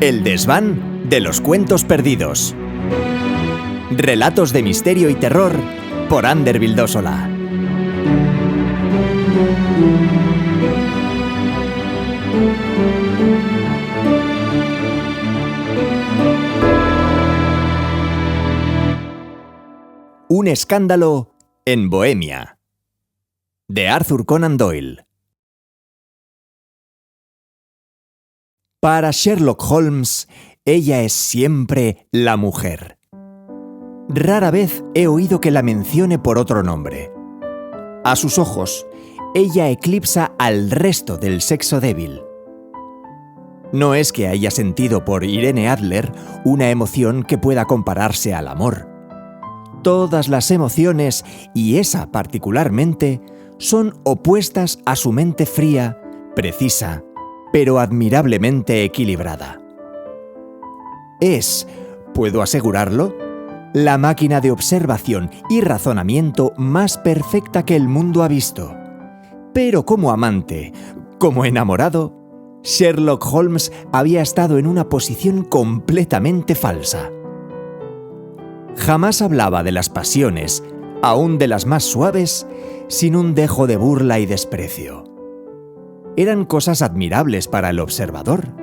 El desván de los cuentos perdidos. Relatos de misterio y terror por Ander Vildósola. Un escándalo en Bohemia, de Arthur Conan Doyle. Para Sherlock Holmes, ella es siempre la mujer. Rara vez he oído que la mencione por otro nombre. A sus ojos, ella eclipsa al resto del sexo débil. No es que haya sentido por Irene Adler una emoción que pueda compararse al amor. Todas las emociones, y esa particularmente, son opuestas a su mente fría, precisa, pero admirablemente equilibrada. Es, puedo asegurarlo, la máquina de observación y razonamiento más perfecta que el mundo ha visto. Pero como amante, como enamorado, Sherlock Holmes había estado en una posición completamente falsa. Jamás hablaba de las pasiones, aun de las más suaves, sin un dejo de burla y desprecio. Eran cosas admirables para el observador,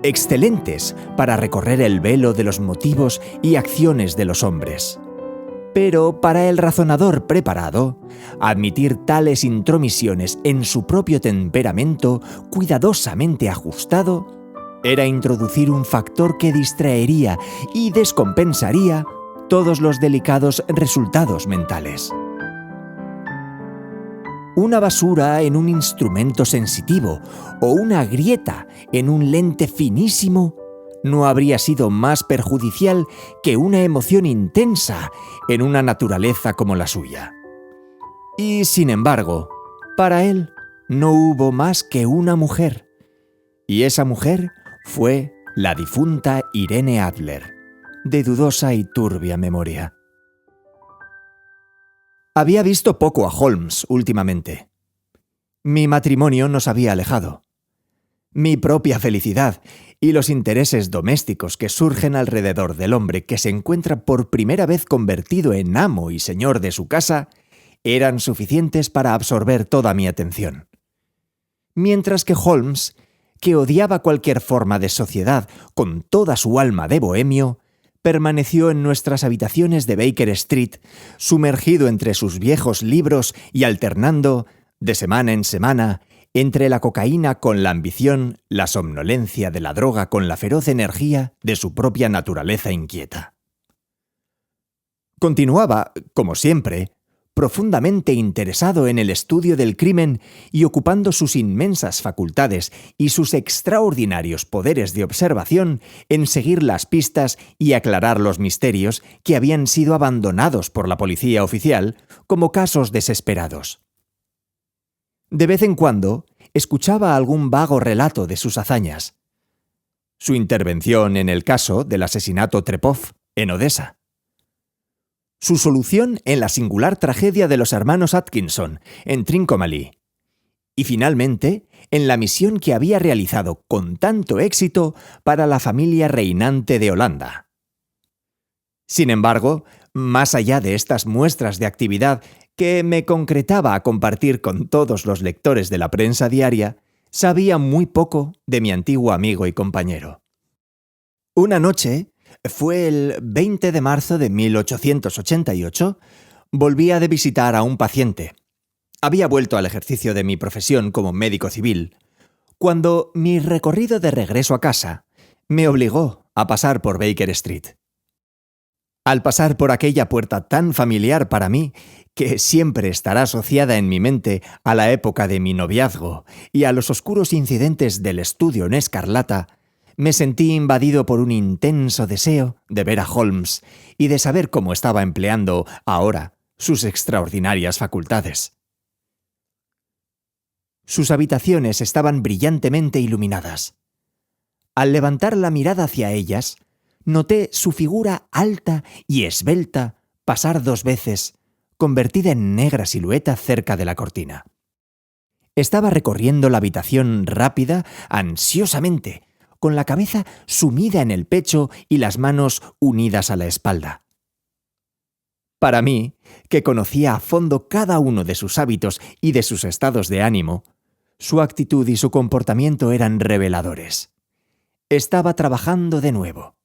excelentes para recorrer el velo de los motivos y acciones de los hombres. Pero para el razonador preparado, admitir tales intromisiones en su propio temperamento cuidadosamente ajustado era introducir un factor que distraería y descompensaría todos los delicados resultados mentales. Una basura en un instrumento sensitivo o una grieta en un lente finísimo no habría sido más perjudicial que una emoción intensa en una naturaleza como la suya. Y sin embargo, para él no hubo más que una mujer, y esa mujer fue la difunta Irene Adler, de dudosa y turbia memoria. Había visto poco a Holmes últimamente. Mi matrimonio nos había alejado. Mi propia felicidad y los intereses domésticos que surgen alrededor del hombre que se encuentra por primera vez convertido en amo y señor de su casa eran suficientes para absorber toda mi atención. Mientras que Holmes, que odiaba cualquier forma de sociedad con toda su alma de bohemio, permaneció en nuestras habitaciones de Baker Street, sumergido entre sus viejos libros y alternando, de semana en semana, entre la cocaína con la ambición, la somnolencia de la droga con la feroz energía de su propia naturaleza inquieta. Continuaba, como siempre, profundamente interesado en el estudio del crimen y ocupando sus inmensas facultades y sus extraordinarios poderes de observación en seguir las pistas y aclarar los misterios que habían sido abandonados por la policía oficial como casos desesperados. De vez en cuando, escuchaba algún vago relato de sus hazañas. Su intervención en el caso del asesinato Trepov en Odessa. Su solución en la singular tragedia de los hermanos Atkinson en Trincomalee. Y finalmente, en la misión que había realizado con tanto éxito para la familia reinante de Holanda. Sin embargo, más allá de estas muestras de actividad que me concretaba a compartir con todos los lectores de la prensa diaria, sabía muy poco de mi antiguo amigo y compañero. Una noche, fue el 20 de marzo de 1888, volvía de visitar a un paciente. Había vuelto al ejercicio de mi profesión como médico civil, cuando mi recorrido de regreso a casa me obligó a pasar por Baker Street. Al pasar por aquella puerta tan familiar para mí, que siempre estará asociada en mi mente a la época de mi noviazgo y a los oscuros incidentes del estudio en escarlata, me sentí invadido por un intenso deseo de ver a Holmes y de saber cómo estaba empleando ahora sus extraordinarias facultades. Sus habitaciones estaban brillantemente iluminadas. Al levantar la mirada hacia ellas, noté su figura alta y esbelta pasar 2 veces, convertida en negra silueta cerca de la cortina. Estaba recorriendo la habitación rápida, ansiosamente, con la cabeza sumida en el pecho y las manos unidas a la espalda. Para mí, que conocía a fondo cada uno de sus hábitos y de sus estados de ánimo, su actitud y su comportamiento eran reveladores. Estaba trabajando de nuevo.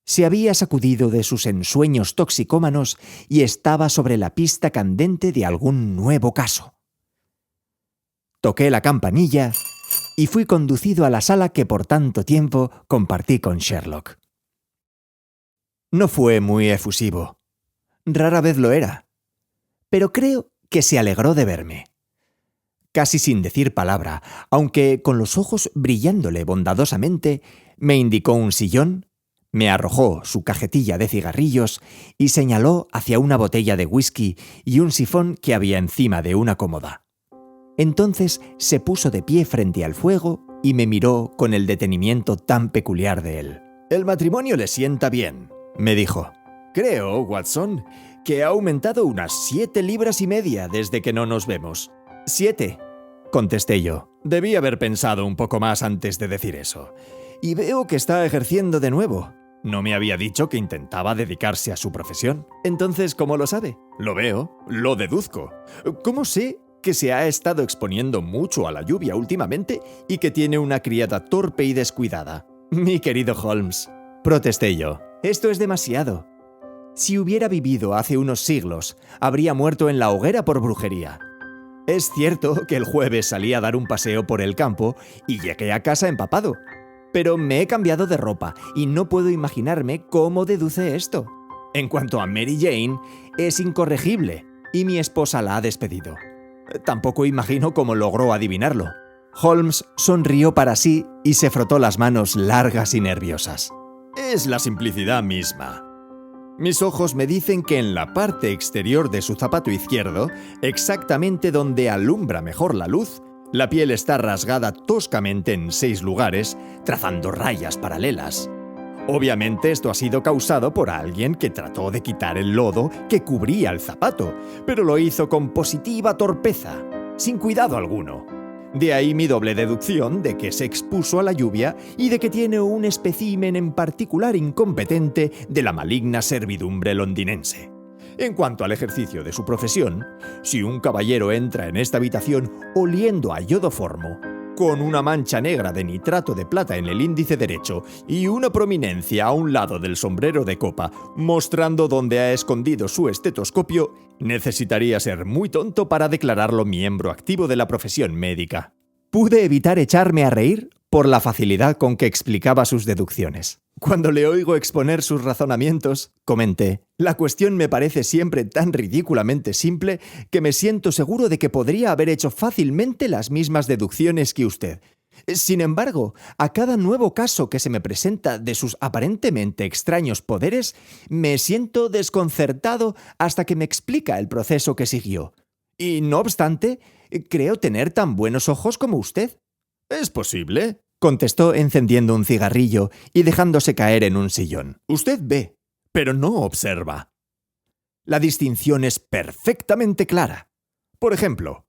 Se había sacudido de sus ensueños toxicómanos y estaba sobre la pista candente de algún nuevo caso. Toqué la campanilla y fui conducido a la sala que por tanto tiempo compartí con Sherlock. No fue muy efusivo. Rara vez lo era. Pero creo que se alegró de verme. Casi sin decir palabra, aunque con los ojos brillándole bondadosamente, me indicó un sillón, me arrojó su cajetilla de cigarrillos y señaló hacia una botella de whisky y un sifón que había encima de una cómoda. Entonces se puso de pie frente al fuego y me miró con el detenimiento tan peculiar de él. «El matrimonio le sienta bien», me dijo. «Creo, Watson, que ha aumentado unas 7 libras y media desde que no nos vemos». «7», contesté yo. «Debí haber pensado un poco más antes de decir eso. Y veo que está ejerciendo de nuevo. ¿No me había dicho que intentaba dedicarse a su profesión? Entonces, ¿cómo lo sabe?» «Lo veo, lo deduzco. ¿Cómo sé que se ha estado exponiendo mucho a la lluvia últimamente y que tiene una criada torpe y descuidada?» «Mi querido Holmes», protesté yo, «esto es demasiado. Si hubiera vivido hace unos siglos, habría muerto en la hoguera por brujería. Es cierto que el jueves salí a dar un paseo por el campo y llegué a casa empapado, pero me he cambiado de ropa y no puedo imaginarme cómo deduce esto. En cuanto a Mary Jane, es incorregible y mi esposa la ha despedido. Tampoco imagino cómo logró adivinarlo». Holmes sonrió para sí y se frotó las manos largas y nerviosas. «Es la simplicidad misma. Mis ojos me dicen que en la parte exterior de su zapato izquierdo, exactamente donde alumbra mejor la luz, la piel está rasgada toscamente en 6 lugares, trazando rayas paralelas. Obviamente esto ha sido causado por alguien que trató de quitar el lodo que cubría el zapato, pero lo hizo con positiva torpeza, sin cuidado alguno. De ahí mi doble deducción de que se expuso a la lluvia y de que tiene un espécimen en particular incompetente de la maligna servidumbre londinense. En cuanto al ejercicio de su profesión, si un caballero entra en esta habitación oliendo a iodoformo, con una mancha negra de nitrato de plata en el índice derecho y una prominencia a un lado del sombrero de copa, mostrando dónde ha escondido su estetoscopio, necesitaría ser muy tonto para declararlo miembro activo de la profesión médica. Pude evitar echarme a reír por la facilidad con que explicaba sus deducciones. «Cuando le oigo exponer sus razonamientos», comenté, «la cuestión me parece siempre tan ridículamente simple que me siento seguro de que podría haber hecho fácilmente las mismas deducciones que usted. Sin embargo, a cada nuevo caso que se me presenta de sus aparentemente extraños poderes, me siento desconcertado hasta que me explica el proceso que siguió. Y no obstante, creo tener tan buenos ojos como usted». «¿Es posible?», contestó encendiendo un cigarrillo y dejándose caer en un sillón. «Usted ve, pero no observa. La distinción es perfectamente clara. Por ejemplo,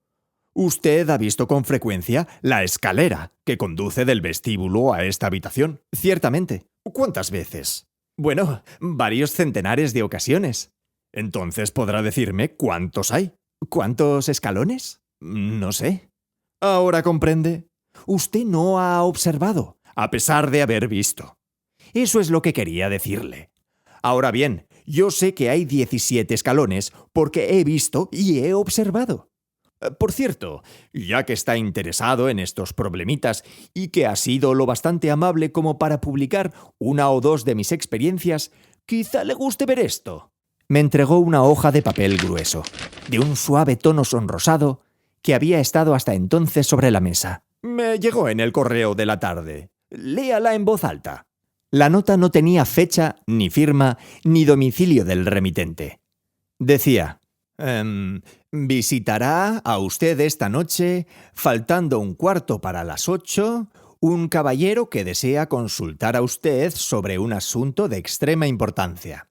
usted ha visto con frecuencia la escalera que conduce del vestíbulo a esta habitación». «Ciertamente». «¿Cuántas veces?» «Bueno, varios centenares de ocasiones». «Entonces podrá decirme cuántos hay». «¿Cuántos escalones? No sé». «Ahora comprende. Usted no ha observado, a pesar de haber visto. Eso es lo que quería decirle. Ahora bien, yo sé que hay 17 escalones porque he visto y he observado. Por cierto, ya que está interesado en estos problemitas y que ha sido lo bastante amable como para publicar 1 o 2 de mis experiencias, quizá le guste ver esto». Me entregó una hoja de papel grueso, de un suave tono sonrosado, que había estado hasta entonces sobre la mesa. «Me llegó en el correo de la tarde. Léala en voz alta». La nota no tenía fecha, ni firma, ni domicilio del remitente. Decía: «Visitará a usted esta noche, faltando un cuarto para las 8, un caballero que desea consultar a usted sobre un asunto de extrema importancia».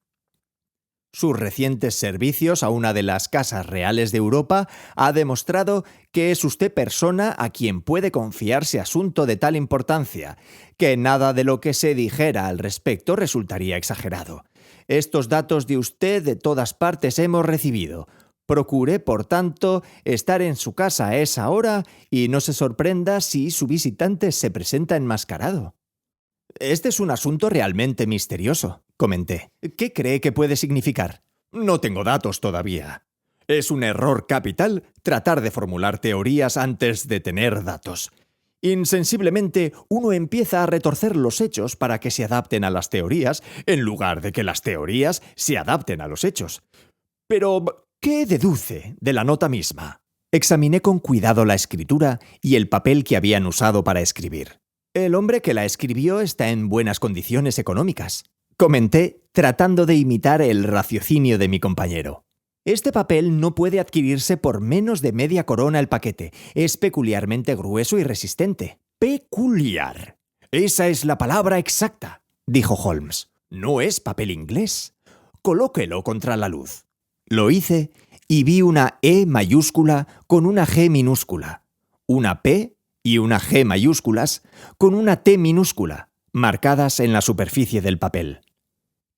Sus recientes servicios a una de las casas reales de Europa ha demostrado que es usted persona a quien puede confiarse asunto de tal importancia, que nada de lo que se dijera al respecto resultaría exagerado. Estos datos de usted de todas partes hemos recibido. Procure, por tanto, estar en su casa a esa hora y no se sorprenda si su visitante se presenta enmascarado. Este es un asunto realmente misterioso, comenté. ¿Qué cree que puede significar? No tengo datos todavía. Es un error capital tratar de formular teorías antes de tener datos. Insensiblemente, uno empieza a retorcer los hechos para que se adapten a las teorías, en lugar de que las teorías se adapten a los hechos. Pero, ¿qué deduce de la nota misma? Examiné con cuidado la escritura y el papel que habían usado para escribir. El hombre que la escribió está en buenas condiciones económicas, comenté, tratando de imitar el raciocinio de mi compañero. Este papel no puede adquirirse por menos de media corona el paquete. Es peculiarmente grueso y resistente. Peculiar. Esa es la palabra exacta, dijo Holmes. No es papel inglés. Colóquelo contra la luz. Lo hice y vi una E mayúscula con una G minúscula, una P y una G mayúsculas con una T minúscula, marcadas en la superficie del papel.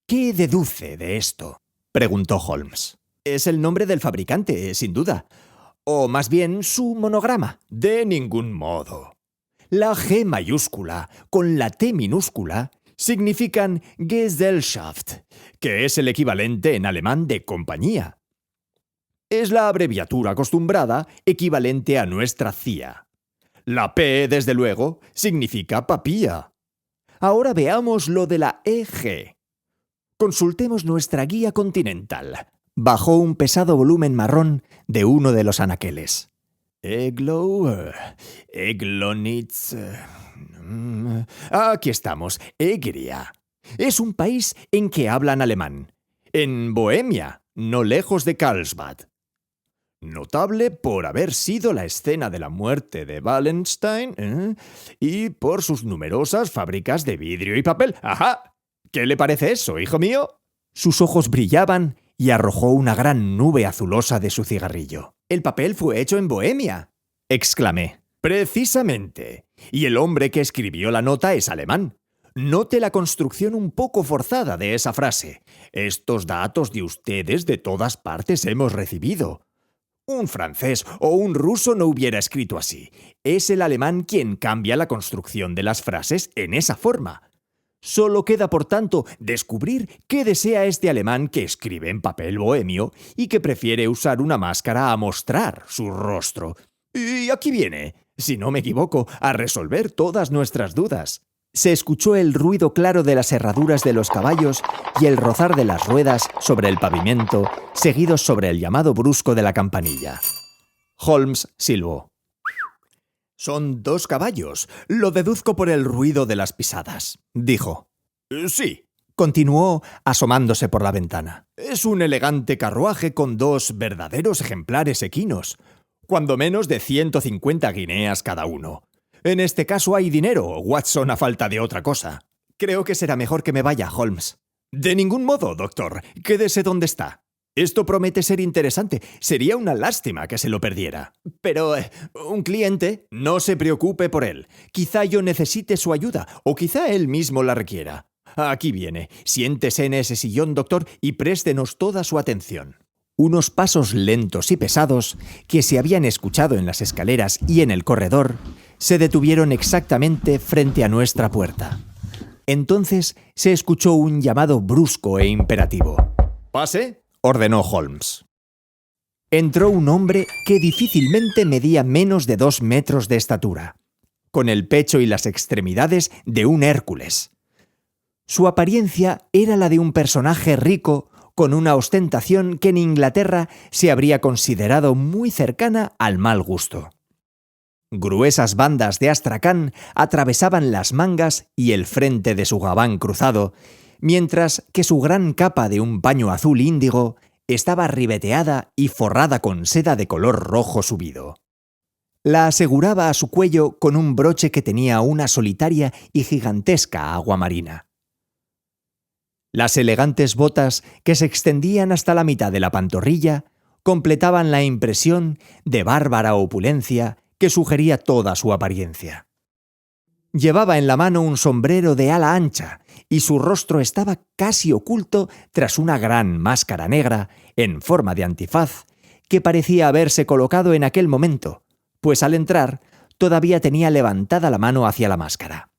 ¿Qué deduce de esto?, preguntó Holmes. Es el nombre del fabricante, sin duda. O más bien su monograma. De ningún modo. La G mayúscula con la T minúscula significan Gesellschaft, que es el equivalente en alemán de compañía. Es la abreviatura acostumbrada equivalente a nuestra CIA. La P, desde luego, significa papilla. Ahora veamos lo de la EG. Consultemos nuestra guía continental. Bajó un pesado volumen marrón de uno de los anaqueles. Eglonitz... Aquí estamos, Egria. Es un país en que hablan alemán. En Bohemia, no lejos de Karlsbad. Notable por haber sido la escena de la muerte de Wallenstein y por sus numerosas fábricas de vidrio y papel. ¡Ajá! ¿Qué le parece eso, hijo mío? Sus ojos brillaban y arrojó una gran nube azulosa de su cigarrillo. «El papel fue hecho en Bohemia», exclamé. «Precisamente. Y el hombre que escribió la nota es alemán. Note la construcción un poco forzada de esa frase. Estos datos de ustedes de todas partes hemos recibido. Un francés o un ruso no hubiera escrito así. Es el alemán quien cambia la construcción de las frases en esa forma. Solo queda, por tanto, descubrir qué desea este alemán que escribe en papel bohemio y que prefiere usar una máscara a mostrar su rostro. Y aquí viene, si no me equivoco, a resolver todas nuestras dudas». Se escuchó el ruido claro de las herraduras de los caballos y el rozar de las ruedas sobre el pavimento, seguidos sobre el llamado brusco de la campanilla. Holmes silbó. «Son 2 caballos. Lo deduzco por el ruido de las pisadas», dijo. «Sí», continuó asomándose por la ventana. «Es un elegante carruaje con 2 verdaderos ejemplares equinos, cuando menos de 150 guineas cada uno. En este caso hay dinero, Watson, a falta de otra cosa. Creo que será mejor que me vaya, Holmes». «De ningún modo, doctor. Quédese donde está. Esto promete ser interesante. Sería una lástima que se lo perdiera. Pero, un cliente, no se preocupe por él. Quizá yo necesite su ayuda, o quizá él mismo la requiera. Aquí viene. Siéntese en ese sillón, doctor, y préstenos toda su atención». Unos pasos lentos y pesados, que se habían escuchado en las escaleras y en el corredor, se detuvieron exactamente frente a nuestra puerta. Entonces se escuchó un llamado brusco e imperativo. «Pase», ordenó Holmes. Entró un hombre que difícilmente medía menos de 2 metros de estatura, con el pecho y las extremidades de un Hércules. Su apariencia era la de un personaje rico con una ostentación que en Inglaterra se habría considerado muy cercana al mal gusto. Gruesas bandas de astracán atravesaban las mangas y el frente de su gabán cruzado, mientras que su gran capa de un paño azul índigo estaba ribeteada y forrada con seda de color rojo subido. La aseguraba a su cuello con un broche que tenía una solitaria y gigantesca aguamarina. Las elegantes botas, que se extendían hasta la mitad de la pantorrilla, completaban la impresión de bárbara opulencia que sugería toda su apariencia. Llevaba en la mano un sombrero de ala ancha y su rostro estaba casi oculto tras una gran máscara negra en forma de antifaz que parecía haberse colocado en aquel momento, pues al entrar todavía tenía levantada la mano hacia la máscara.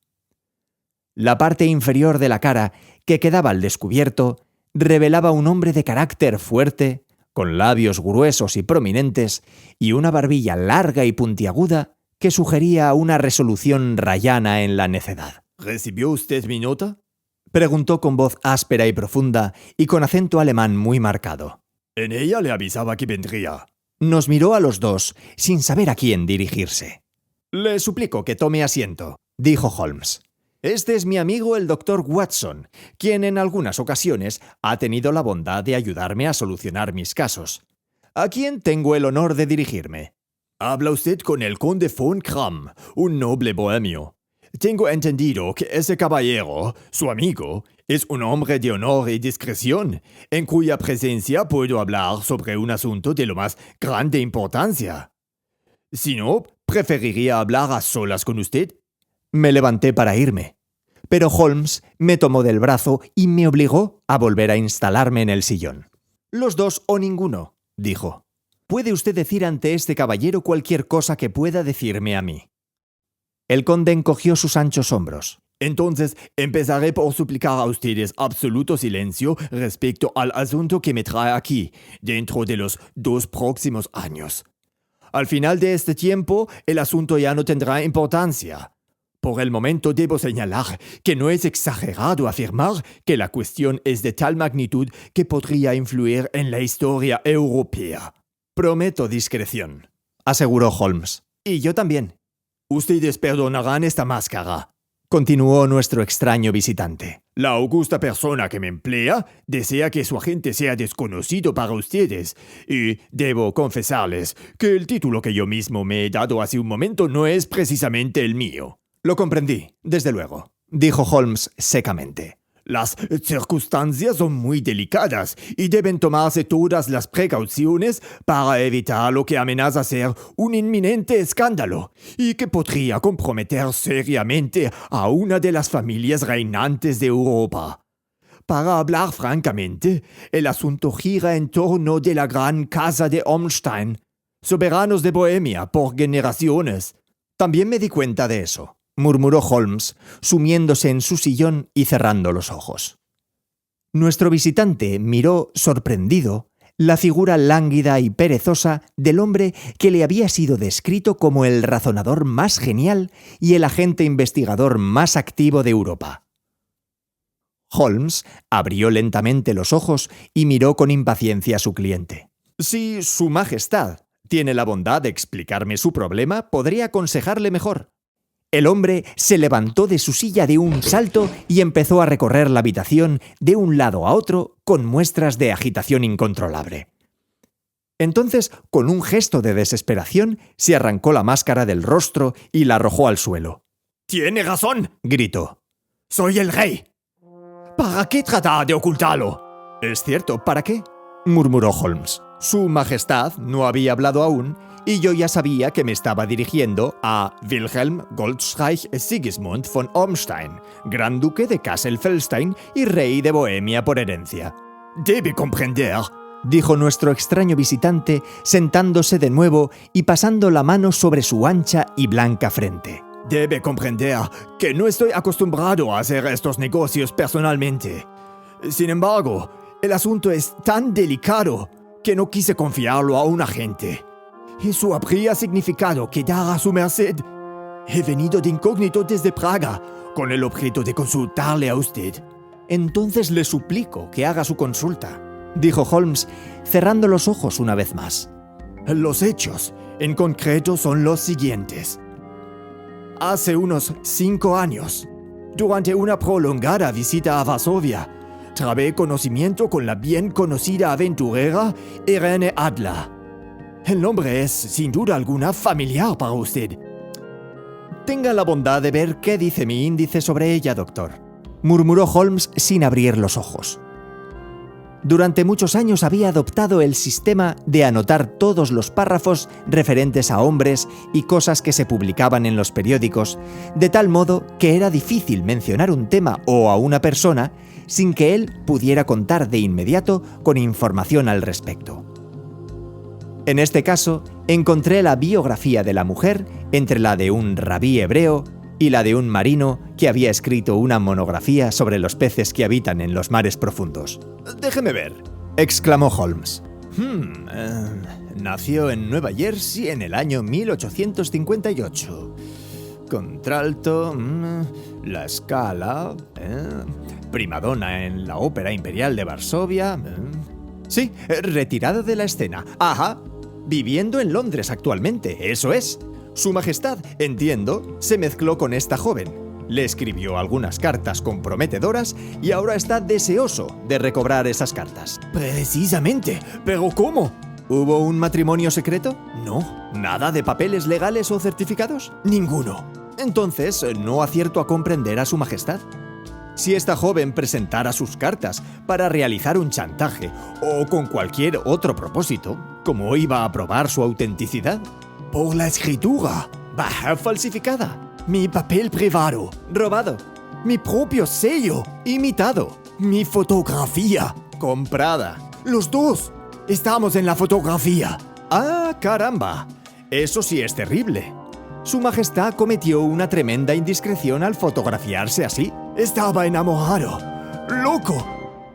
La parte inferior de la cara, que quedaba al descubierto, revelaba un hombre de carácter fuerte, con labios gruesos y prominentes y una barbilla larga y puntiaguda que sugería una resolución rayana en la necedad. ¿Recibió usted mi nota? Preguntó con voz áspera y profunda y con acento alemán muy marcado. En ella le avisaba que vendría. Nos miró a los dos, sin saber a quién dirigirse. Le suplico que tome asiento, dijo Holmes. Este es mi amigo el Dr. Watson, quien en algunas ocasiones ha tenido la bondad de ayudarme a solucionar mis casos. ¿A quién tengo el honor de dirigirme? Habla usted con el conde von Kramm, un noble bohemio. Tengo entendido que ese caballero, su amigo, es un hombre de honor y discreción, en cuya presencia puedo hablar sobre un asunto de lo más grande importancia. Si no, ¿preferiría hablar a solas con usted? Me levanté para irme, pero Holmes me tomó del brazo y me obligó a volver a instalarme en el sillón. Los dos o ninguno, dijo. Puede usted decir ante este caballero cualquier cosa que pueda decirme a mí. El conde encogió sus anchos hombros. Entonces empezaré por suplicar a ustedes absoluto silencio respecto al asunto que me trae aquí, dentro de los 2 próximos años. Al final de este tiempo, el asunto ya no tendrá importancia. Por el momento debo señalar que no es exagerado afirmar que la cuestión es de tal magnitud que podría influir en la historia europea. Prometo discreción, aseguró Holmes. Y yo también. Ustedes perdonarán esta máscara, continuó nuestro extraño visitante. La augusta persona que me emplea desea que su agente sea desconocido para ustedes, y debo confesarles que el título que yo mismo me he dado hace un momento no es precisamente el mío. Lo comprendí, desde luego, dijo Holmes secamente. Las circunstancias son muy delicadas y deben tomarse todas las precauciones para evitar lo que amenaza ser un inminente escándalo y que podría comprometer seriamente a una de las familias reinantes de Europa. Para hablar francamente, el asunto gira en torno de la gran casa de Ormstein, soberanos de Bohemia por generaciones. También me di cuenta de eso, murmuró Holmes, sumiéndose en su sillón y cerrando los ojos. Nuestro visitante miró, sorprendido, la figura lánguida y perezosa del hombre que le había sido descrito como el razonador más genial y el agente investigador más activo de Europa. Holmes abrió lentamente los ojos y miró con impaciencia a su cliente. Si Su Majestad tiene la bondad de explicarme su problema, podría aconsejarle mejor. El hombre se levantó de su silla de un salto y empezó a recorrer la habitación de un lado a otro con muestras de agitación incontrolable. Entonces, con un gesto de desesperación, se arrancó la máscara del rostro y la arrojó al suelo. «¡Tiene razón!», gritó. «Soy el rey. ¿Para qué tratar de ocultarlo?». «Es cierto, ¿para qué?», murmuró Holmes. Su Majestad no había hablado aún y yo ya sabía que me estaba dirigiendo a Wilhelm Goldstreich Sigismund von Ormstein, gran duque de Kassel-Felstein y rey de Bohemia por herencia. «Debe comprender», dijo nuestro extraño visitante, sentándose de nuevo y pasando la mano sobre su ancha y blanca frente. «Debe comprender que no estoy acostumbrado a hacer estos negocios personalmente. Sin embargo, el asunto es tan delicado que no quise confiarlo a un agente. Eso habría significado quedar a su merced. He venido de incógnito desde Praga, con el objeto de consultarle a usted». «Entonces le suplico que haga su consulta», dijo Holmes, cerrando los ojos una vez más. «Los hechos, en concreto, son los siguientes. Hace unos 5 años, durante una prolongada visita a Varsovia, trabé conocimiento con la bien conocida aventurera Irene Adler. El nombre es, sin duda alguna, familiar para usted». «Tenga la bondad de ver qué dice mi índice sobre ella, doctor». murmuró Holmes sin abrir los ojos. Durante muchos años había adoptado el sistema de anotar todos los párrafos referentes a hombres y cosas que se publicaban en los periódicos, de tal modo que era difícil mencionar un tema o a una persona sin que él pudiera contar de inmediato con información al respecto. En este caso, encontré la biografía de la mujer entre la de un rabí hebreo y la de un marino que había escrito una monografía sobre los peces que habitan en los mares profundos. «Déjeme ver», exclamó Holmes. Nació en Nueva Jersey en el año 1858. Contralto, La Scala, primadonna en la Ópera Imperial de Varsovia. Sí, retirada de la escena. Ajá, viviendo en Londres actualmente, eso es. Su Majestad, entiendo, se mezcló con esta joven. Le escribió algunas cartas comprometedoras y ahora está deseoso de recobrar esas cartas. Precisamente, ¿pero cómo? ¿Hubo un matrimonio secreto? No. ¿Nada de papeles legales o certificados? Ninguno. Entonces, ¿no acierto a comprender a Su Majestad? Si esta joven presentara sus cartas para realizar un chantaje o con cualquier otro propósito, ¿cómo iba a probar su autenticidad? Por la escritura. Bah, falsificada. Mi papel privado. Robado. Mi propio sello. Imitado. Mi fotografía. Comprada. Los dos. Estamos en la fotografía. ¡Ah, caramba! Eso sí es terrible. Su Majestad cometió una tremenda indiscreción al fotografiarse así. Estaba enamorado. ¡Loco!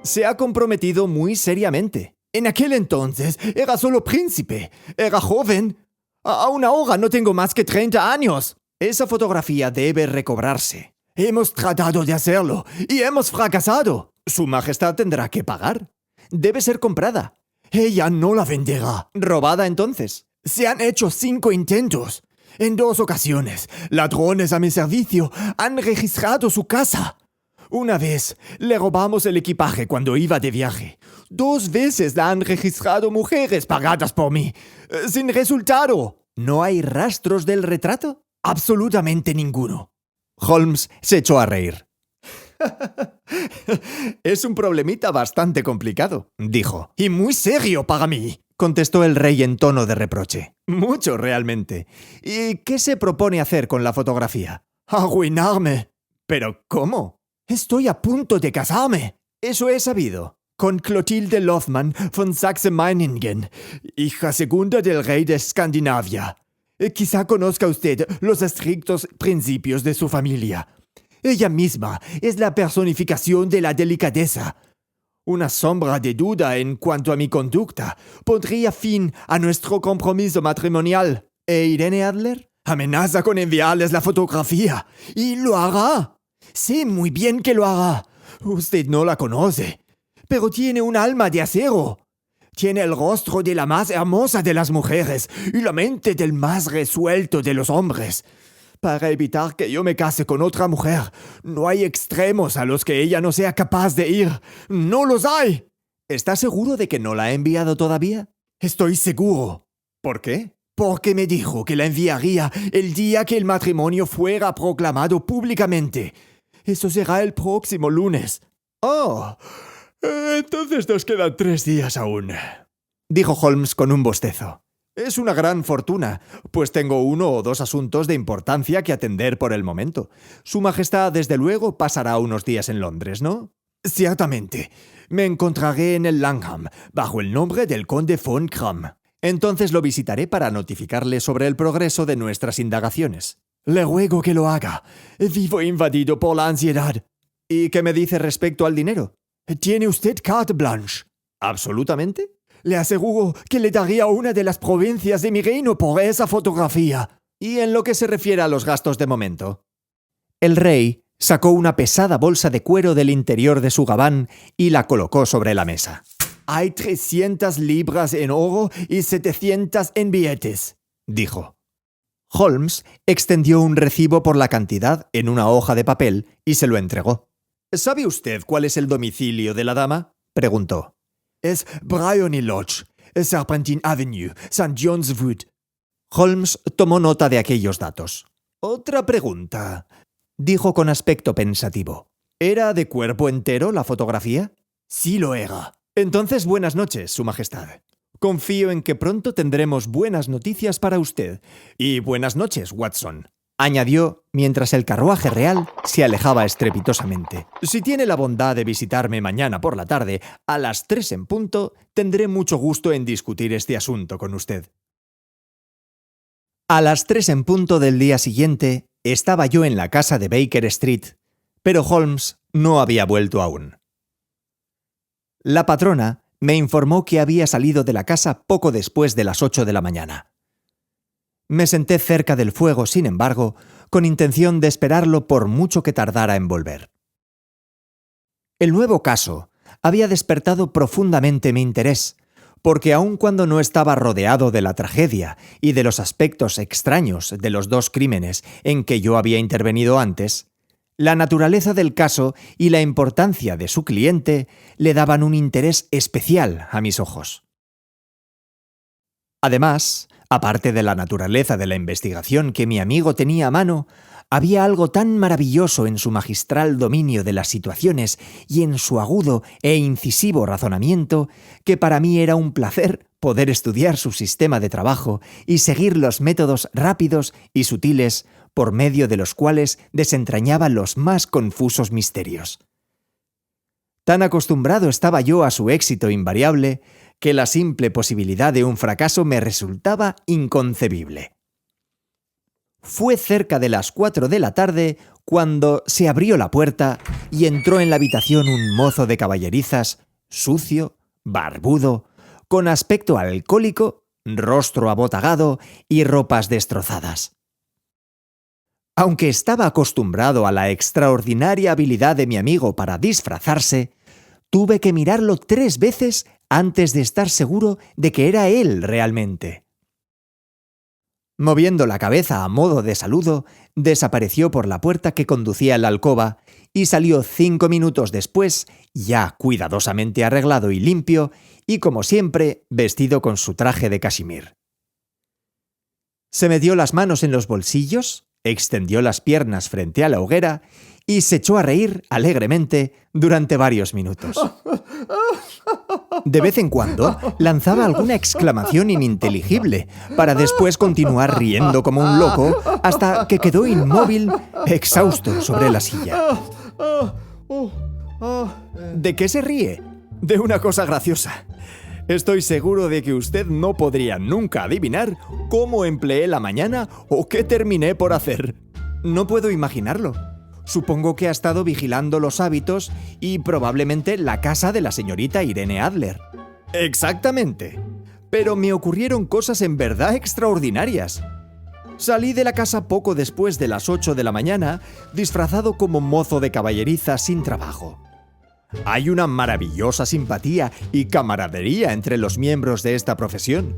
Se ha comprometido muy seriamente. En aquel entonces era solo príncipe. Era joven. Aún ahora no tengo más que 30 años. Esa fotografía debe recobrarse. Hemos tratado de hacerlo y hemos fracasado. Su Majestad tendrá que pagar. Debe ser comprada. Ella no la venderá. ¿Robada entonces? Se han hecho 5 intentos. En 2 ocasiones, ladrones a mi servicio han registrado su casa. Una vez le robamos el equipaje cuando iba de viaje. 2 veces la han registrado mujeres pagadas por mí. Sin resultado. ¿No hay rastros del retrato? Absolutamente ninguno. Holmes se echó a reír. Es un problemita bastante complicado, dijo. Y muy serio para mí, contestó el rey en tono de reproche. Mucho, realmente. ¿Y qué se propone hacer con la fotografía? Arruinarme. ¿Pero cómo? Estoy a punto de casarme. Eso he sabido. Con Clotilde Lothman von Saxe-Meiningen, hija segunda del rey de Escandinavia. Quizá conozca usted los estrictos principios de su familia. Ella misma es la personificación de la delicadeza. Una sombra de duda en cuanto a mi conducta pondría fin a nuestro compromiso matrimonial. ¿E Irene Adler? Amenaza con enviarles la fotografía. Y lo hará. Sé muy bien que lo hará. Usted no la conoce. Pero tiene un alma de acero. Tiene el rostro de la más hermosa de las mujeres y la mente del más resuelto de los hombres. Para evitar que yo me case con otra mujer, no hay extremos a los que ella no sea capaz de ir. ¡No los hay! ¿Está seguro de que no la ha enviado todavía? Estoy seguro. ¿Por qué? Porque me dijo que la enviaría el día que el matrimonio fuera proclamado públicamente. Eso será el próximo lunes. ¡Oh! Entonces nos quedan 3 días aún, dijo Holmes con un bostezo. Es una gran fortuna, pues tengo 1 o 2 asuntos de importancia que atender por el momento. Su Majestad, desde luego, pasará unos días en Londres, ¿no? Ciertamente. Me encontraré en el Langham, bajo el nombre del conde von Kramm. Entonces lo visitaré para notificarle sobre el progreso de nuestras indagaciones. Le ruego que lo haga. Vivo invadido por la ansiedad. ¿Y qué me dice respecto al dinero? ¿Tiene usted carte blanche? ¿Absolutamente? Le aseguro que le daría una de las provincias de mi reino por esa fotografía. ¿Y en lo que se refiere a los gastos de momento? El rey sacó una pesada bolsa de cuero del interior de su gabán y la colocó sobre la mesa. Hay 300 libras en oro y 700 en billetes, dijo. Holmes extendió un recibo por la cantidad en una hoja de papel y se lo entregó. ¿Sabe usted cuál es el domicilio de la dama?, preguntó. Es Bryony Lodge, Serpentine Avenue, St. John's Wood. Holmes tomó nota de aquellos datos. Otra pregunta, dijo con aspecto pensativo. ¿Era de cuerpo entero la fotografía? Sí lo era. Entonces, buenas noches, Su Majestad. Confío en que pronto tendremos buenas noticias para usted. Y buenas noches, Watson, añadió mientras el carruaje real se alejaba estrepitosamente. Si tiene la bondad de visitarme mañana por la tarde, a las 3 en punto, tendré mucho gusto en discutir este asunto con usted. A las 3 en punto del día siguiente, estaba yo en la casa de Baker Street, pero Holmes no había vuelto aún. La patrona me informó que había salido de la casa poco después de las 8 de la mañana. Me senté cerca del fuego, sin embargo, con intención de esperarlo por mucho que tardara en volver. El nuevo caso había despertado profundamente mi interés, porque aun cuando no estaba rodeado de la tragedia y de los aspectos extraños de los dos crímenes en que yo había intervenido antes, la naturaleza del caso y la importancia de su cliente le daban un interés especial a mis ojos. Además, aparte de la naturaleza de la investigación que mi amigo tenía a mano, había algo tan maravilloso en su magistral dominio de las situaciones y en su agudo e incisivo razonamiento que para mí era un placer poder estudiar su sistema de trabajo y seguir los métodos rápidos y sutiles por medio de los cuales desentrañaba los más confusos misterios. Tan acostumbrado estaba yo a su éxito invariable que la simple posibilidad de un fracaso me resultaba inconcebible. Fue cerca de las 4 de la tarde cuando se abrió la puerta y entró en la habitación un mozo de caballerizas, sucio, barbudo, con aspecto alcohólico, rostro abotagado y ropas destrozadas. Aunque estaba acostumbrado a la extraordinaria habilidad de mi amigo para disfrazarse, tuve que mirarlo 3 veces antes de estar seguro de que era él realmente. Moviendo la cabeza a modo de saludo, desapareció por la puerta que conducía a la alcoba y salió 5 minutos después, ya cuidadosamente arreglado y limpio, y como siempre, vestido con su traje de cachemir. Se metió las manos en los bolsillos, extendió las piernas frente a la hoguera y se echó a reír alegremente durante varios minutos. De vez en cuando lanzaba alguna exclamación ininteligible para después continuar riendo como un loco hasta que quedó inmóvil, exhausto sobre la silla. ¿De qué se ríe? De una cosa graciosa. Estoy seguro de que usted no podría nunca adivinar cómo empleé la mañana o qué terminé por hacer. No puedo imaginarlo. Supongo que ha estado vigilando los hábitos y probablemente la casa de la señorita Irene Adler. Exactamente. Pero me ocurrieron cosas en verdad extraordinarias. Salí de la casa poco después de las 8 de la mañana, disfrazado como mozo de caballeriza sin trabajo. Hay una maravillosa simpatía y camaradería entre los miembros de esta profesión.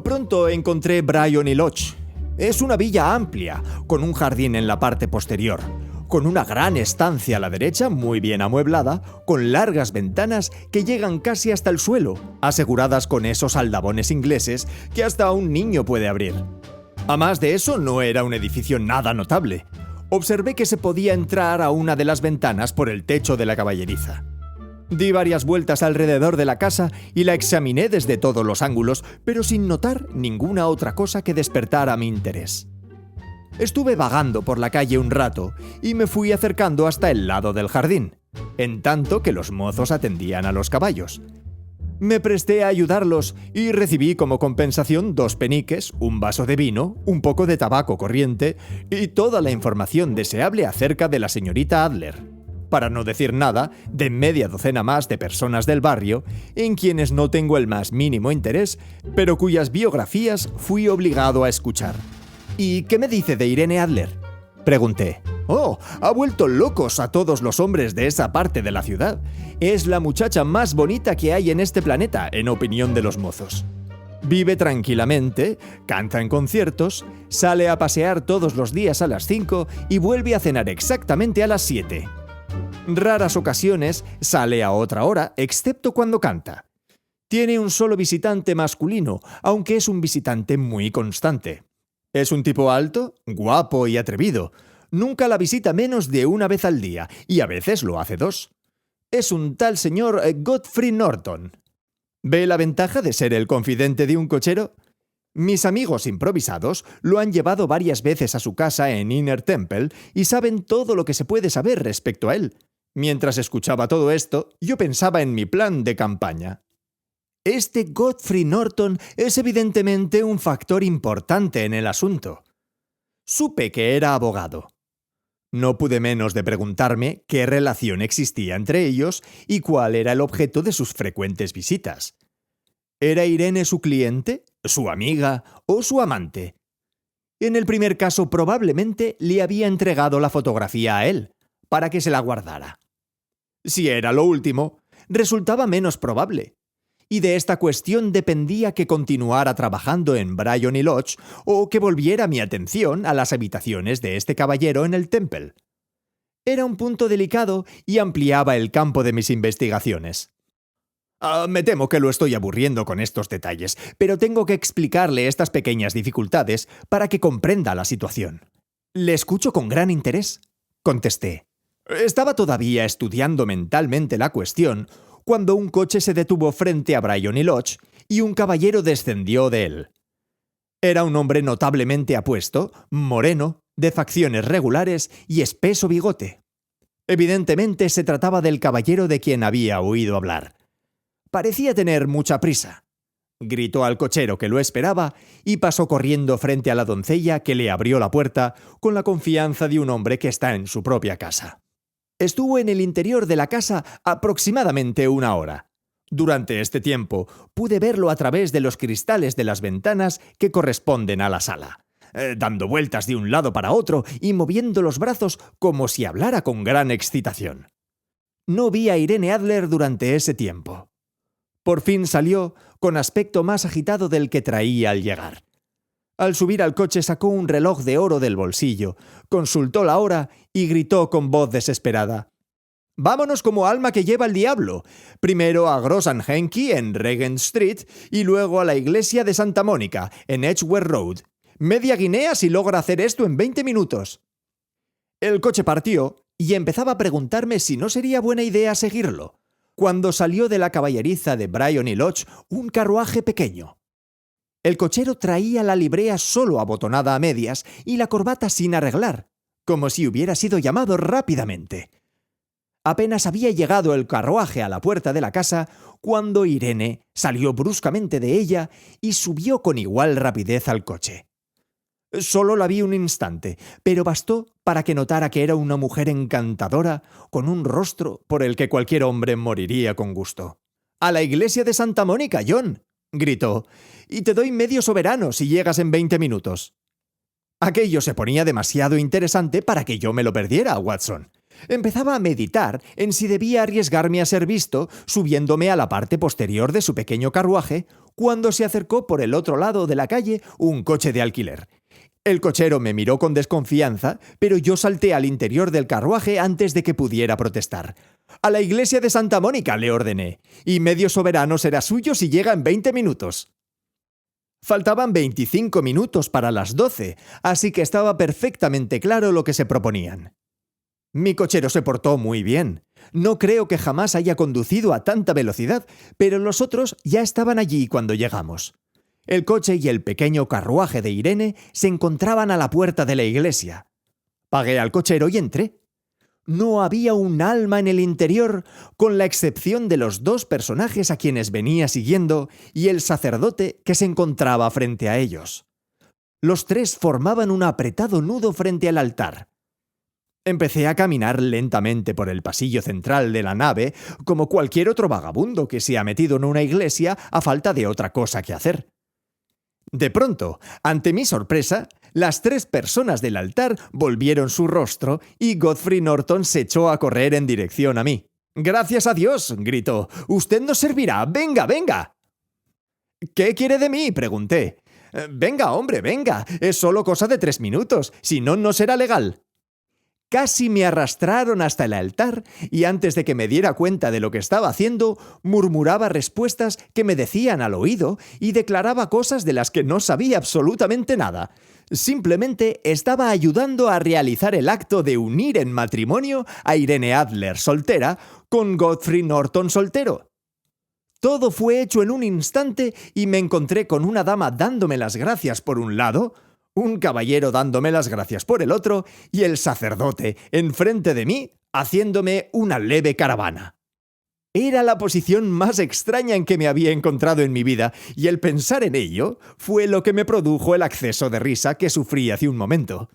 Pronto encontré Bryony Lodge. Es una villa amplia, con un jardín en la parte posterior, con una gran estancia a la derecha muy bien amueblada, con largas ventanas que llegan casi hasta el suelo, aseguradas con esos aldabones ingleses que hasta un niño puede abrir. A más de eso, no era un edificio nada notable. Observé que se podía entrar a una de las ventanas por el techo de la caballeriza. Di varias vueltas alrededor de la casa y la examiné desde todos los ángulos, pero sin notar ninguna otra cosa que despertara mi interés. Estuve vagando por la calle un rato y me fui acercando hasta el lado del jardín, en tanto que los mozos atendían a los caballos. Me presté a ayudarlos y recibí como compensación 2 peniques, un vaso de vino, un poco de tabaco corriente y toda la información deseable acerca de la señorita Adler, para no decir nada de media docena más de personas del barrio en quienes no tengo el más mínimo interés, pero cuyas biografías fui obligado a escuchar. ¿Y qué me dice de Irene Adler?, pregunté. Oh, ha vuelto locos a todos los hombres de esa parte de la ciudad. Es la muchacha más bonita que hay en este planeta, en opinión de los mozos. Vive tranquilamente, canta en conciertos, sale a pasear todos los días a las 5 y vuelve a cenar exactamente a las 7. Raras ocasiones sale a otra hora, excepto cuando canta. Tiene un solo visitante masculino, aunque es un visitante muy constante. Es un tipo alto, guapo y atrevido. Nunca la visita menos de una vez al día, y a veces lo hace dos. Es un tal señor Godfrey Norton. ¿Ve la ventaja de ser el confidente de un cochero? Mis amigos improvisados lo han llevado varias veces a su casa en Inner Temple y saben todo lo que se puede saber respecto a él. Mientras escuchaba todo esto, yo pensaba en mi plan de campaña. Este Godfrey Norton es evidentemente un factor importante en el asunto. Supe que era abogado. No pude menos de preguntarme qué relación existía entre ellos y cuál era el objeto de sus frecuentes visitas. ¿Era Irene su cliente, su amiga o su amante? En el primer caso, probablemente le había entregado la fotografía a él, para que se la guardara. Si era lo último, resultaba menos probable. Y de esta cuestión dependía que continuara trabajando en Bryony Lodge o que volviera mi atención a las habitaciones de este caballero en el Temple. Era un punto delicado y ampliaba el campo de mis investigaciones. Me temo que lo estoy aburriendo con estos detalles, pero tengo que explicarle estas pequeñas dificultades para que comprenda la situación. «Le escucho con gran interés», contesté. Estaba todavía estudiando mentalmente la cuestión cuando un coche se detuvo frente a Bryony Lodge y un caballero descendió de él. Era un hombre notablemente apuesto, moreno, de facciones regulares y espeso bigote. Evidentemente se trataba del caballero de quien había oído hablar. Parecía tener mucha prisa. Gritó al cochero que lo esperaba y pasó corriendo frente a la doncella que le abrió la puerta con la confianza de un hombre que está en su propia casa. Estuvo en el interior de la casa aproximadamente 1 hora. Durante este tiempo pude verlo a través de los cristales de las ventanas que corresponden a la sala, dando vueltas de un lado para otro y moviendo los brazos como si hablara con gran excitación. No vi a Irene Adler durante ese tiempo. Por fin salió con aspecto más agitado del que traía al llegar. Al subir al coche sacó un reloj de oro del bolsillo, consultó la hora y gritó con voz desesperada: «Vámonos como alma que lleva el diablo. Primero a Gross & Henke en Regent Street y luego a la iglesia de Santa Mónica en Edgware Road. Media guinea si logra hacer esto en 20 minutos». El coche partió y empezaba a preguntarme si no sería buena idea seguirlo, cuando salió de la caballeriza de Bryony Lodge un carruaje pequeño. El cochero traía la librea solo abotonada a medias y la corbata sin arreglar, como si hubiera sido llamado rápidamente. Apenas había llegado el carruaje a la puerta de la casa cuando Irene salió bruscamente de ella y subió con igual rapidez al coche. Solo la vi un instante, pero bastó para que notara que era una mujer encantadora con un rostro por el que cualquier hombre moriría con gusto. «¡A la iglesia de Santa Mónica, John!», gritó, «y te doy medio soberano si llegas en 20 minutos». Aquello se ponía demasiado interesante para que yo me lo perdiera, Watson. Empezaba a meditar en si debía arriesgarme a ser visto subiéndome a la parte posterior de su pequeño carruaje cuando se acercó por el otro lado de la calle un coche de alquiler. El cochero me miró con desconfianza, pero yo salté al interior del carruaje antes de que pudiera protestar. «A la iglesia de Santa Mónica», le ordené, «y medio soberano será suyo si llega en 20 minutos». Faltaban 25 minutos para las 12, así que estaba perfectamente claro lo que se proponían. Mi cochero se portó muy bien. No creo que jamás haya conducido a tanta velocidad, pero los otros ya estaban allí cuando llegamos. El coche y el pequeño carruaje de Irene se encontraban a la puerta de la iglesia. Pagué al cochero y entré. No había un alma en el interior, con la excepción de los 2 personajes a quienes venía siguiendo y el sacerdote que se encontraba frente a ellos. Los 3 formaban un apretado nudo frente al altar. Empecé a caminar lentamente por el pasillo central de la nave, como cualquier otro vagabundo que se ha metido en una iglesia a falta de otra cosa que hacer. De pronto, ante mi sorpresa, las 3 personas del altar volvieron su rostro y Godfrey Norton se echó a correr en dirección a mí. «¡Gracias a Dios!», gritó. «¡Usted nos servirá! ¡Venga, venga!». «¿Qué quiere de mí?», pregunté. «Venga, hombre, venga. Es solo cosa de 3 minutos. Si no, no será legal». Casi me arrastraron hasta el altar y antes de que me diera cuenta de lo que estaba haciendo, murmuraba respuestas que me decían al oído y declaraba cosas de las que no sabía absolutamente nada. Simplemente estaba ayudando a realizar el acto de unir en matrimonio a Irene Adler soltera con Godfrey Norton soltero. Todo fue hecho en un instante y me encontré con una dama dándome las gracias por un lado, un caballero dándome las gracias por el otro y el sacerdote enfrente de mí haciéndome una leve caravana. Era la posición más extraña en que me había encontrado en mi vida y el pensar en ello fue lo que me produjo el acceso de risa que sufrí hace un momento.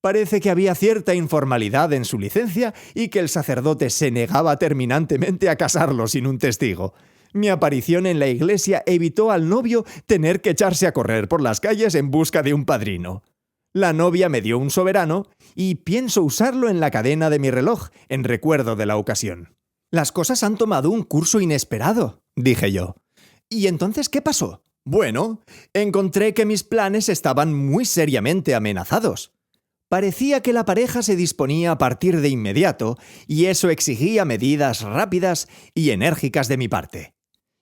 Parece que había cierta informalidad en su licencia y que el sacerdote se negaba terminantemente a casarlo sin un testigo. Mi aparición en la iglesia evitó al novio tener que echarse a correr por las calles en busca de un padrino. La novia me dio un soberano y pienso usarlo en la cadena de mi reloj en recuerdo de la ocasión. «Las cosas han tomado un curso inesperado», dije yo. «¿Y entonces qué pasó?» «Bueno, encontré que mis planes estaban muy seriamente amenazados. Parecía que la pareja se disponía a partir de inmediato y eso exigía medidas rápidas y enérgicas de mi parte.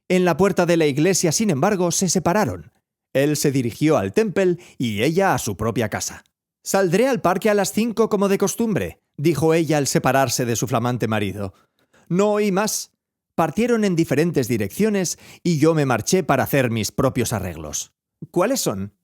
En la puerta de la iglesia, sin embargo, se separaron. Él se dirigió al Temple y ella a su propia casa. «Saldré al parque a las 5 como de costumbre», dijo ella al separarse de su flamante marido. No oí más. Partieron en diferentes direcciones y yo me marché para hacer mis propios arreglos. «¿Cuáles son?»,